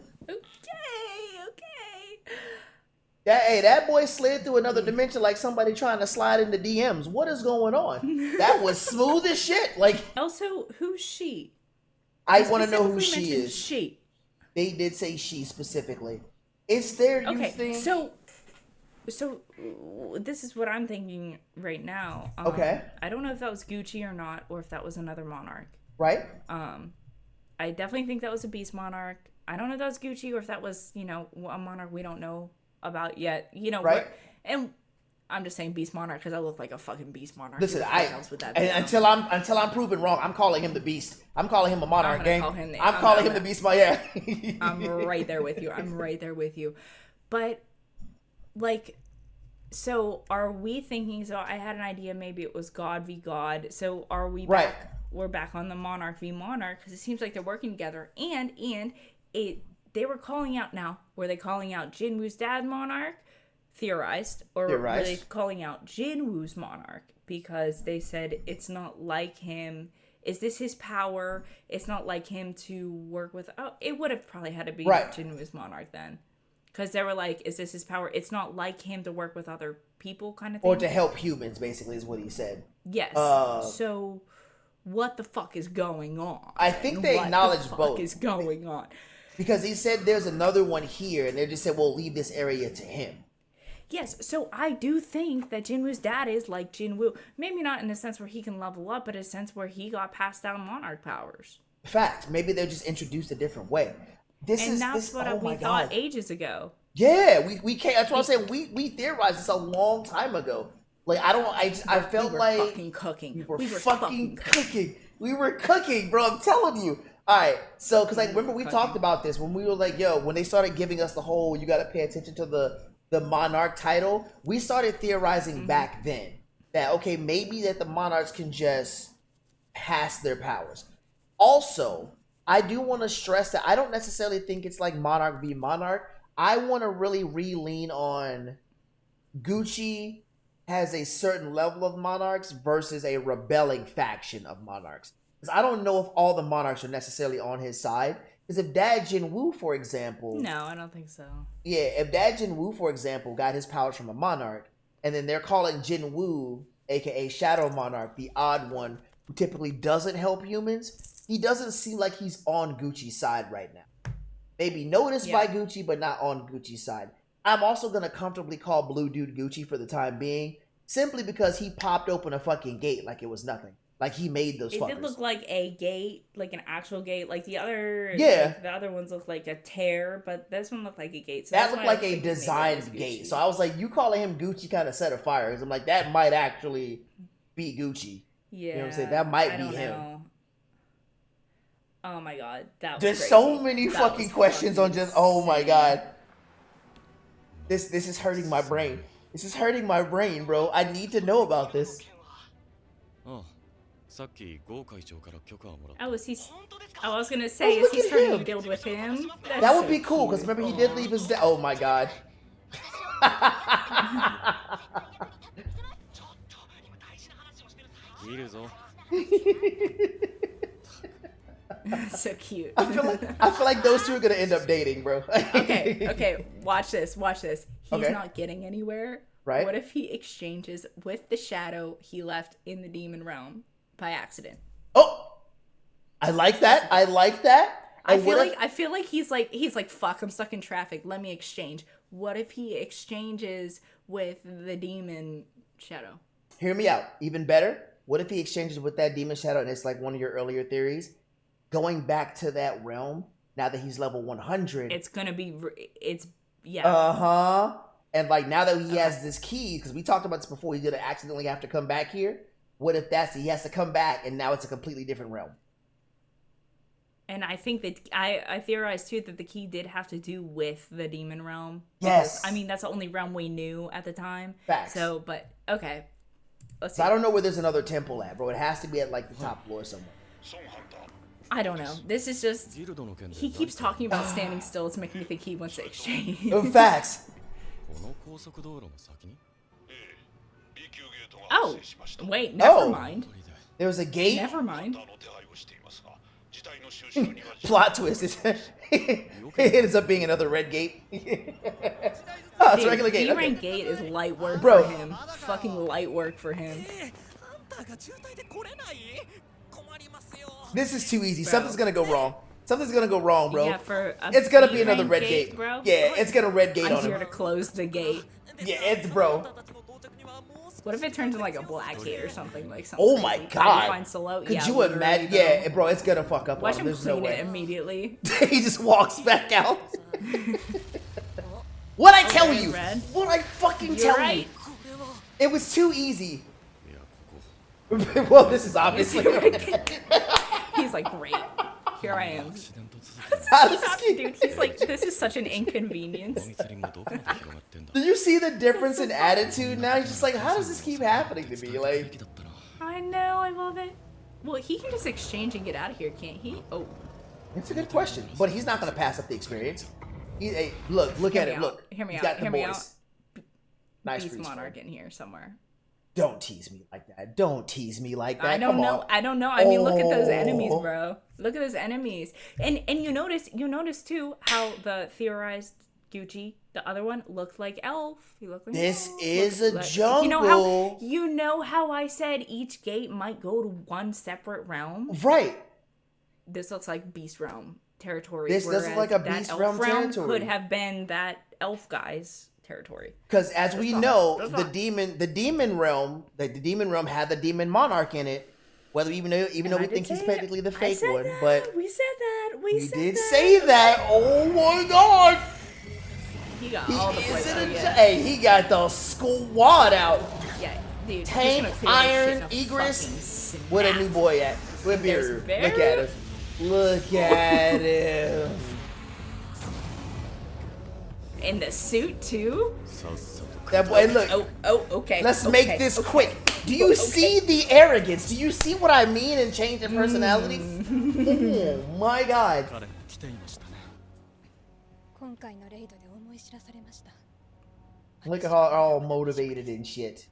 Okay. that boy slid through another dimension like somebody trying to slide into DMs. What is going on? That was smooth as shit. Like, Also, who's she? I want to know who Specifically she mentioned is. She. They did say she specifically. Is there, you Okay, think? so this is what I'm thinking right now. Okay. I don't know if that was Gucci or not, or if that was another Monarch. Right? I definitely think that was a Beast Monarch. I don't know if that was Gucci or if that was, a Monarch we don't know about yet. Right. And I'm just saying Beast Monarch because I look like a fucking Beast Monarch. Listen, Who the fuck else would that be? and until I'm proven wrong, I'm calling him the Beast. I'm calling him a Monarch, gonna gang. call him the- I'm I'm calling gonna- him the Beast. Yeah. I'm right there with you. But, so are we thinking, so I had an idea maybe it was God v God. So are we Right. back? We're back on the Monarch v Monarch because it seems like they're working together. And they were calling out now. Were they calling out Jinwoo's dad Monarch? Theorized. Or were they Theorized. calling out Jinwoo's Monarch? Because they said it's not like him. Is this his power? It's not like him to work with... Oh, it would have probably had to be Right. Jinwoo's Monarch then. Because they were like, is this his power? It's not like him to work with other people kind of thing. Or to help humans, basically, is what he said. Yes. So, what the fuck is going on? I think they acknowledged What both. the fuck is going on? Because he said there's another one here, and they just said, we'll leave this area to him. Yes, so I do think that Jinwoo's dad is like Jinwoo. Maybe not in the sense where he can level up, but in a sense where he got passed down Monarch powers. Fact. Maybe they're just introduced a different way. And that's what oh we my thought God. ages ago. Yeah, we can't. That's what I'm saying. We theorized this a long time ago. Like, I felt we were like fucking cooking. we were fucking cooking. We were cooking, bro. I'm telling you. All right, so because remember we talked about this when we were like, yo, when they started giving us the whole, you got to pay attention to the Monarch title. We started theorizing back then. that, okay, maybe that the Monarchs can just pass their powers. Also, I do want to stress that I don't necessarily think it's like Monarch v Monarch. I want to really re-lean on Gucci has a certain level of Monarchs versus a rebelling faction of Monarchs. Because I don't know if all the Monarchs are necessarily on his side. Because if Dad Jinwoo, for example... No, I don't think so. Yeah, if Dad Jinwoo, for example, got his powers from a Monarch, and then they're calling Jinwoo, aka Shadow Monarch, the odd one, who typically doesn't help humans, he doesn't seem like he's on Gucci's side right now. Maybe noticed by Gucci, but not on Gucci's side. I'm also going to comfortably call Blue Dude Gucci for the time being, simply because he popped open a fucking gate like it was nothing. Like he made those fuckers. It did look like a gate, like an actual gate. Like the other, the other ones looked like a tear, but this one looked like a gate. So that looked like a designed gate. So I was like, you calling him Gucci kind of set a fire. Because I'm like, that might actually be Gucci. Yeah, you know what I'm saying? That might be him. Know. Oh my god, that was There's crazy. so many fucking questions on just. Oh my god. This is hurting my brain. This is hurting my brain, bro. I need to know about this. Oh, is he? I was gonna say, is he starting to build with him? That's that would be cool, because remember he did leave his dad. Oh my god. So cute. I feel like those two are gonna end up dating, bro. Okay. Watch this. He's not getting anywhere. Right? What if he exchanges with the shadow he left in the demon realm by accident? Oh, I like that. I feel like he's like fuck, I'm stuck in traffic. Let me exchange. What if he exchanges with the demon shadow? Hear me out. Even better. What if he exchanges with that demon shadow and it's like one of your earlier theories? Going back to that realm, now that he's level 100. It's gonna be, And like now that he has this key, because we talked about this before, he's gonna accidentally have to come back here. What if he has to come back and now it's a completely different realm? And I think that I theorized too that the key did have to do with the demon realm. Yes. Because, I mean, that's the only realm we knew at the time. Facts. So, but okay. Let's see. So I don't know where there's another temple at, bro. It has to be at like the top floor somewhere. I don't know. This is just, he keeps talking about standing still. It's making me think he wants to exchange. Facts. Oh, wait, never mind. There was a gate? Never mind. Plot twist. It ends up being another red gate. Oh, it's a regular gate. D-Rank gate is light work for him. Fucking light work for him. This is too easy. Something's gonna go wrong. Something's gonna go wrong, bro. Yeah, it's gonna be another red gate. Bro. Yeah, it's gonna red gate on him. I'm here to close the gate. Yeah, it's bro. What if it turns into like a black gate or something like something? Oh my god! Find Solo? Could you imagine? Yeah, bro, it's gonna fuck up. Watch on him There's clean no way. it immediately. He just walks back out. What I tell you? Red. What I fucking You're tell right. you? It was too easy. Well, this is obviously. He's like, great. Here I am. Dude, he's like, this is such an inconvenience. Do you see the difference in attitude now? He's just like, how does this keep happening to me? Like, I know, I love it. Well, he can just exchange and get out of here, can't he? Oh, it's a good question, but he's not gonna pass up the experience. Hey, look at it. Look, hear me he's out. got the Hear me boys. out. Nice Beast freeze Monarch frame. in here somewhere. Don't tease me like that. Don't tease me like that. I don't Come know. on. I don't know. I mean, look at those enemies, bro. Look at those enemies. And you notice too how the theorized Gucci, the other one, looked like Elf. He looked like This Elf. is a jungle. You know how I said each gate might go to one separate realm? Right. This looks like Beast Realm territory. This does look like a Beast Realm territory. Could have been that Elf guy's territory. Because as we know, the demon realm had the demon monarch in it. Whether even though we think he's technically the fake one, but we said that. We did say that. Oh my god! He got all the places. Hey, he got the squad out. Yeah, dude. Tank, Iron, Egress. Where the new boy at? Where Beer? Look at him. Look at him. In the suit too. That boy. Look. Oh, okay. Let's make this quick. Do you see the arrogance? Do you see what I mean in changing personality? Oh my god. 彼も来ていましたね。今回のレイドで思い知らされました。 Look at how all motivated and shit.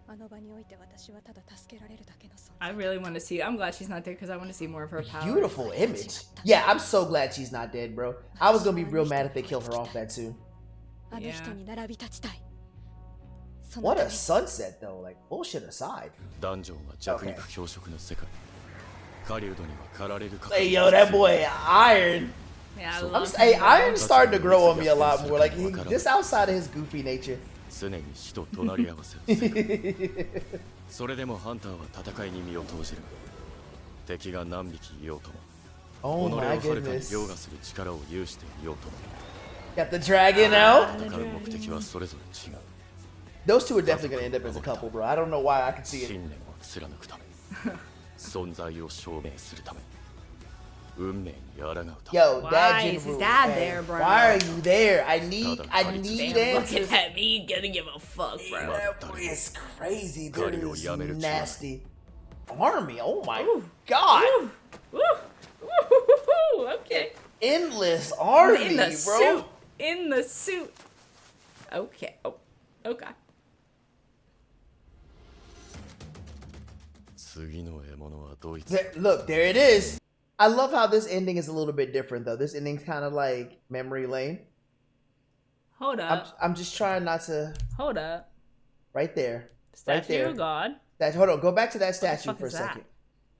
あの場において私はただ助けられるだけの存 I 在。 really want to see. I'm glad she's not there because I want to see more of her power. Beautiful image. Yeah, I'm so glad she's not dead, bro. I was gonna be real mad if they killed her off that soon. あの人に並び立ちたい。その What た a め sunset, though. Like, bullshit aside. ダンジョンは弱肉強食の世界。狩人には狩られる Hey, yo, that boy Iron. Yeah, I I'm, love hey, him. Iron's starting to grow on me a lot more. Like, just outside of his goofy nature. 常に死と隣り合わせる世界。それでもハンターは戦いに身を投じる。敵が何匹いようとも。 Oh 己を my はるかに goodness. 凌駕する力を有していようとも。 Got the dragon out. 戦う目的はそれぞれ違う。 Those two are definitely gonna end up as a couple, bro. I don't know why I can see 信 it. 念を貫くため。存在を証明するため。運命に抗うため。 Yo, Why Dad is his Jinru, dad man. there, bro? Why are you there? I need Damn, look answers. at me. Gonna give a fuck, bro. That boy is crazy, dude. Cardio He's Yameru nasty. Army, oh my Ooh. god. Woo. Woo. Woo. Okay. Endless army, In the bro. suit. In the suit. Okay. Oh. Okay. 次の獲物はドイツ。 Look, there it is. I love how this ending is a little bit different, though. This ending's kind of like memory lane. Hold up. I'm just trying not to. Hold up. Right there. Statue right there. of God. Hold on. Go back to that statue fuck for a is that? second.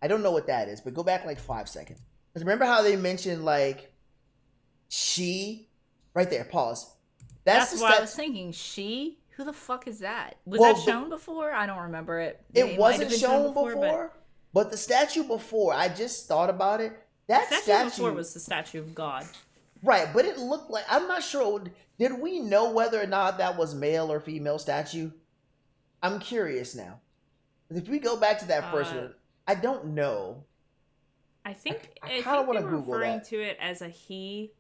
I don't know what that is, but go back like 5 seconds. Because remember how they mentioned like she? Right there. Pause. That's the what I sta- was thinking. She? Who the fuck is that? Was Well, that shown before? I don't remember it. It might have wasn't been shown before, but but the statue before, I just thought about it. That statue statue before was the statue of God. right, but it looked like I'm not sure. Did we know whether or not that was male or female statue? I'm curious now. If we go back to that first one, I don't know. I think I I, kinda think wanna they were Google referring that. to it as a he.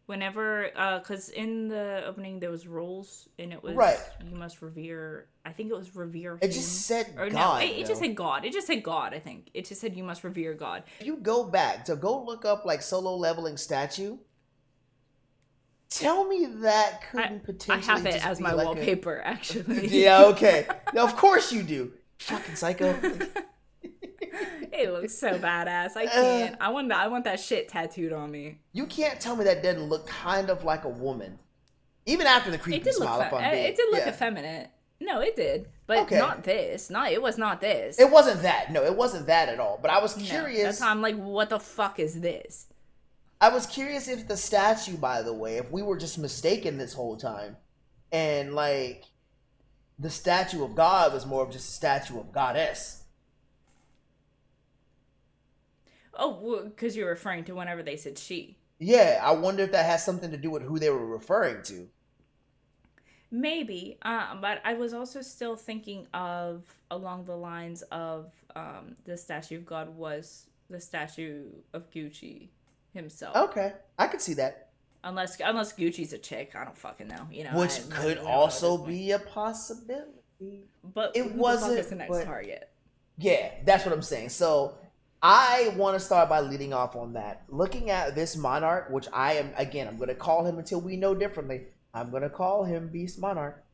Whenever, because in the opening there was roles, and it was Right. you must revere. I think it was revere. It him. just said or God. no, it just though. said God. It just said God. I think it just said you must revere God. If you go back to go look up like solo leveling statue, tell me that couldn't I potentially. have it just as be my like wallpaper, actually. Yeah, okay. Now, of course you do. Fucking psycho. It looks so badass. I can't. I want that shit tattooed on me. You can't tell me that doesn't look kind of like a woman. Even after the It creepy did look. smile, if I'm being, It did look yeah. effeminate. No, it did, but Okay. not this. Not it was not this. It wasn't that. No, it wasn't that at all. But I was No, curious. that's how I'm like, what the fuck is this? I was curious if the statue, by the way, if we were just mistaken this whole time, and like the statue of God was more of just a statue of goddess. Oh, because you're referring to whenever they said she. Yeah, I wonder if that has something to do with who they were referring to. Maybe, but I was also still thinking of along the lines of the statue of God was the statue of Gucci himself. Okay, I could see that. Unless Gucci's a chick, I don't fucking know. You know, Which I could really don't know also at this point. be a possibility. But it who the fuck wasn't, is the next but- target? Yeah, that's what I'm saying. So I want to start by leading off on that. Looking at this Monarch, which I am, again, I'm going to call him until we know differently. I'm going to call him Beast Monarch.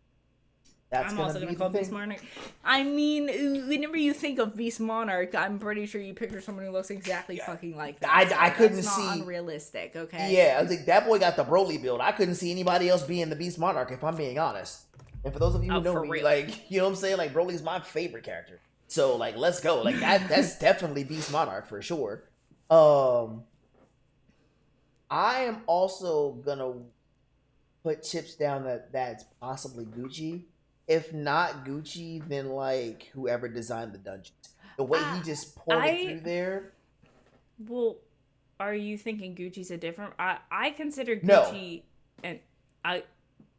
That's I'm gonna also be gonna the call thing. Beast Monarch. I mean, whenever you think of Beast Monarch, I'm pretty sure you picture someone who looks exactly fucking like that. I couldn't that's not see- unrealistic. Okay. Yeah, I was like, that boy got the Broly build. I couldn't see anybody else being the Beast Monarch, if I'm being honest. And for those of you who Oh, know for me, real. like, you know what I'm saying? Like, Broly's my favorite character. So, like, let's go. Like, that's definitely Beast Monarch for sure. I am also gonna put chips down that that's possibly Gucci. If not Gucci, then like whoever designed the dungeons. The way he just ported through there. Well, are you thinking Gucci's a different? I consider No. Gucci and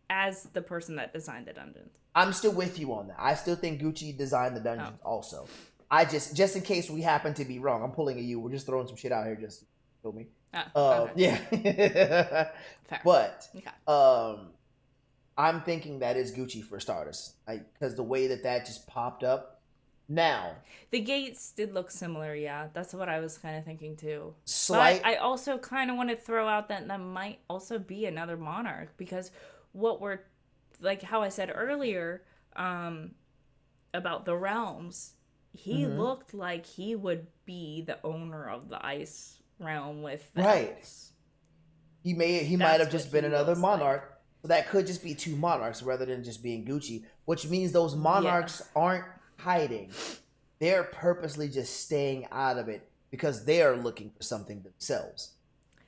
as the person that designed the dungeons. I'm still with you on that. I still think Gucci designed the dungeons Oh. also. I just in case we happen to be wrong, I'm pulling a you. We're just throwing some shit out here just to feel me. Okay. Yeah. Fair. But Okay. I'm thinking that is Gucci for starters, because the way that just popped up. Now, The gates did look similar, yeah. That's what I was kind of thinking too. slight. But I also kind of want to throw out that might also be another monarch, because what we're, like how I said earlier, about the realms, he looked like he would be the owner of the ice realm with the Right. elves. He might That's have just what been he another looks like. monarch. So that could just be two monarchs rather than just being Gucci, which means those monarchs aren't hiding. They're purposely just staying out of it because they are looking for something themselves.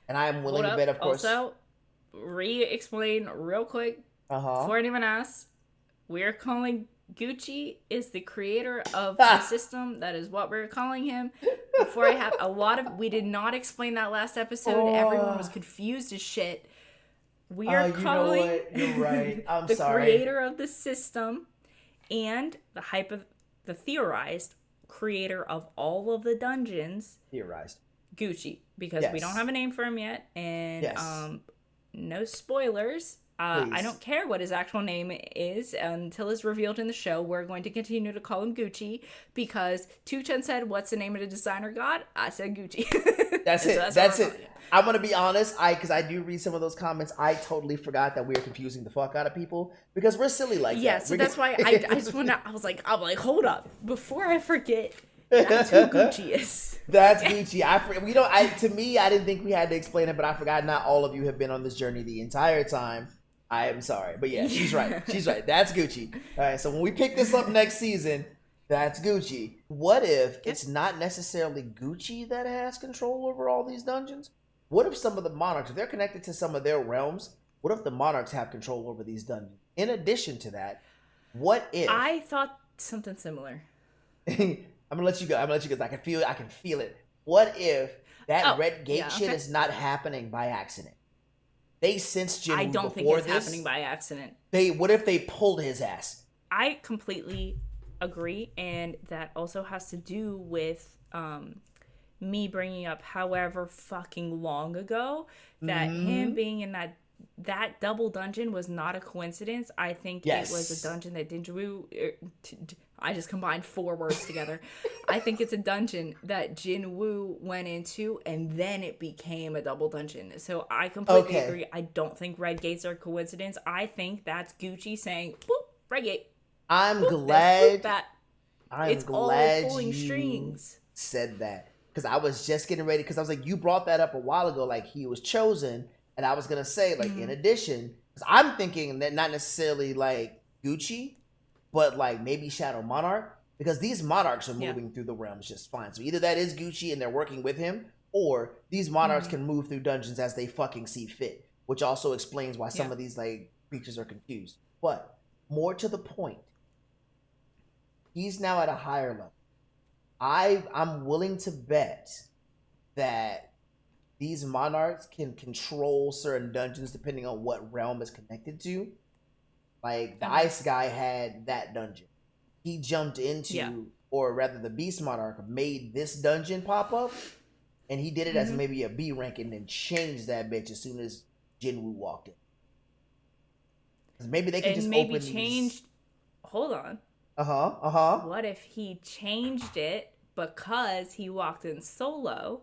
And I am willing to bet, of course. Also, re-explain real quick before anyone asks. We're calling Gucci is the creator of the system. That is what we're calling him. Before I have we did not explain that last episode. Everyone was confused as shit. We are calling you know what? You're right. I'm the sorry. creator of the system and the theorized creator of all of the dungeons. Theorized. Gucci, because we don't have a name for him yet, and no spoilers. I don't care what his actual name is until it's revealed in the show. We're going to continue to call him Gucci because Tuchen said, "What's the name of the designer god?" I said Gucci. That's it. So That's it. I'm gonna be honest. Because I do read some of those comments. I totally forgot that we are confusing the fuck out of people because we're silly like that. Yeah, so that's why I just want to. I'm like, hold up, before I forget. That's who Gucci is. That's Gucci. To me, I didn't think we had to explain it, but I forgot not all of you have been on this journey the entire time. I am sorry, but yeah, she's right. She's right. That's Gucci. All right, so when we pick this up next season, that's Gucci. What if it's not necessarily Gucci that has control over all these dungeons? What if some of the monarchs, if they're connected to some of their realms, what if the monarchs have control over these dungeons? In addition to that, what if I thought something similar. I'm gonna let you go. Because I can feel it. What if that red gate shit is not happening by accident? They sensed Jinwoo. I don't think it's happening by accident. What if they pulled his ass? I completely agree, and that also has to do with me bringing up however fucking long ago that him being in that double dungeon was not a coincidence. I think it was a dungeon that Jinwoo. I just combined 4 words together. I think it's a dungeon that Jinwoo went into, and then it became a double dungeon. So I completely agree. I don't think red gates are coincidence. I think that's Gucci saying, "Boop, red gate." I'm Boop, glad. It's glad all pulling you strings. said that because I was just getting ready because I was like, you brought that up a while ago, like he was chosen, and I was gonna say like in addition, because I'm thinking that not necessarily like Gucci, but like maybe Shadow Monarch, because these monarchs are moving through the realms just fine. So either that is Gucci and they're working with him, or these monarchs can move through dungeons as they fucking see fit, which also explains why some of these like creatures are confused. But more to the point, he's now at a higher level. I'm willing to bet that these monarchs can control certain dungeons depending on what realm is connected to. Like, the ice guy had that dungeon. He jumped into, or rather the beast monarch made this dungeon pop up, and he did it as maybe a B rank and then changed that bitch as soon as Jinwoo walked in. Because maybe they can just open these... Hold on. What if he changed it because he walked in solo?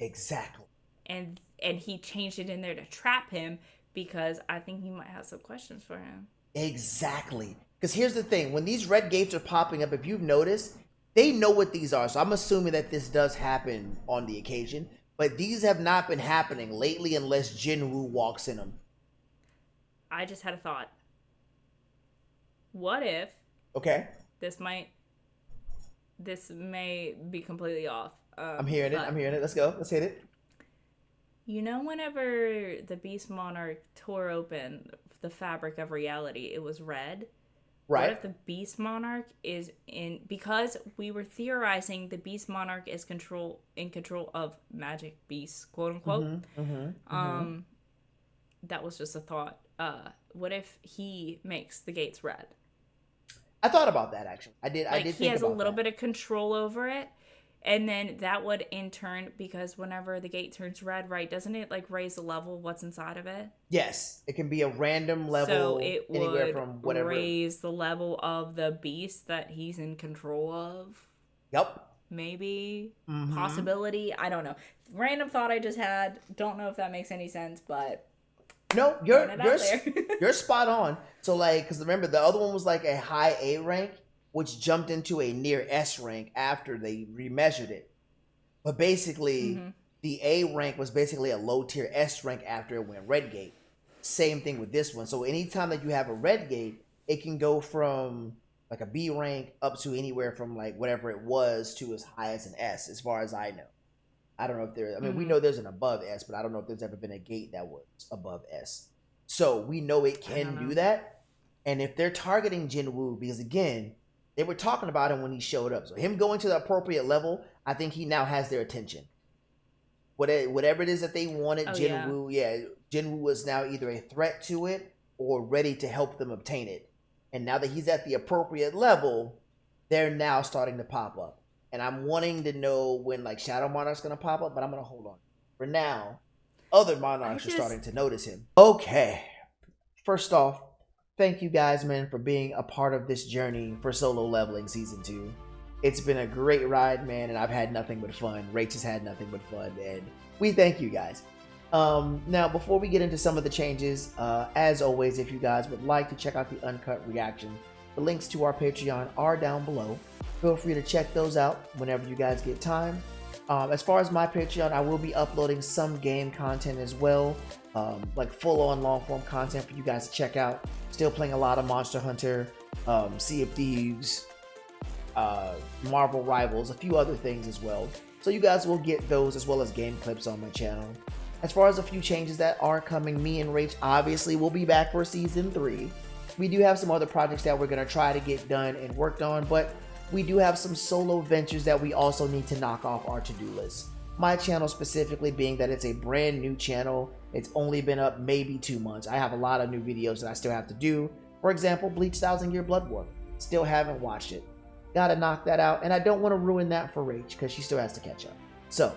Exactly. And he changed it in there to trap him, because I think he might have some questions for him. Exactly. Because here's the thing. When these red gates are popping up, if you've noticed, they know what these are. So I'm assuming that this does happen on the occasion. But these have not been happening lately unless Jinwoo walks in them. I just had a thought. What if... Okay. This may be completely off. I'm hearing it. Let's go. Let's hit it. You know, whenever the Beast Monarch tore open the fabric of reality, it was red. Right. What if the Beast Monarch is because we were theorizing the Beast Monarch is in control of magic beasts, quote unquote. That was just a thought. What if he makes the gates red? I thought about that actually. I did. He has a little bit of control over it, And then that would in turn, because whenever the gate turns red, right, doesn't it like raise the level of what's inside of it? Yes, it can be a random level, So it anywhere would from whatever. raise the level of the beast that he's in control of. Yep. Maybe. Mhm. Possibility. I don't know. Random thought I just had. Don't know if that makes any sense, but No, throwing it out there. you're spot on. So like, because remember the other one was like a high A rank, which jumped into a near S rank after they remeasured it. But basically, the A rank was basically a low tier S rank after it went red gate. Same thing with this one. So anytime that you have a red gate, it can go from like a B rank up to anywhere from like whatever it was to as high as an S, as far as I know. I don't know if there. I mean, we know there's an above S, but I don't know if there's ever been a gate that was above S. So we know it can do that. And if they're targeting Jinwoo, because again, they were talking about him when he showed up. So him going to the appropriate level, I think he now has their attention. Whatever it is that they wanted, Jinwoo, Jinwoo was now either a threat to it or ready to help them obtain it. And now that he's at the appropriate level, they're now starting to pop up. And I'm wanting to know when like Shadow Monarch's gonna pop up, but I'm gonna hold on. For now, other Monarchs are starting to notice him. Okay. First off, thank you guys, man, for being a part of this journey for Solo Leveling Season 2. It's been a great ride, man, and I've had nothing but fun. Rach has had nothing but fun, and we thank you guys. Now, before we get into some of the changes, as always, if you guys would like to check out the uncut reaction, the links to our Patreon are down below. Feel free to check those out whenever you guys get time. As far as my Patreon, I will be uploading some game content as well, like full-on long-form content for you guys to check out. Still playing a lot of Monster Hunter, Sea of Thieves, Marvel Rivals, a few other things as well. So you guys will get those as well as game clips on my channel. As far as a few changes that are coming, me and Rach obviously will be back for Season 3. We do have some other projects that we're going to try to get done and worked on, but we do have some solo ventures that we also need to knock off our to-do list. My channel specifically being that it's a brand new channel. It's only been up maybe 2 months. I have a lot of new videos that I still have to do. For example, Bleach 1000 Year Blood War. Still haven't watched it. Gotta knock that out, and I don't want to ruin that for Rach because she still has to catch up. So,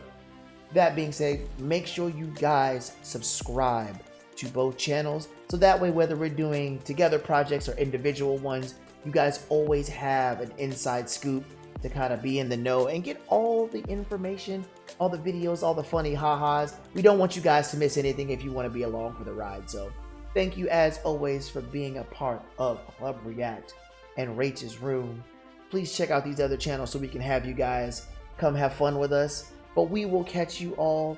that being said, make sure you guys subscribe to both channels so that way whether we're doing together projects or individual ones, you guys always have an inside scoop to kind of be in the know and get all the information, all the videos, all the funny ha-has. We don't want you guys to miss anything if you want to be along for the ride. So thank you as always for being a part of Club React and Rach's Room. Please check out these other channels so we can have you guys come have fun with us. But we will catch you all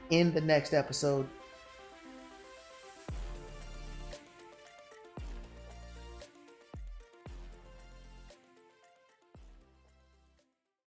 in the next episode.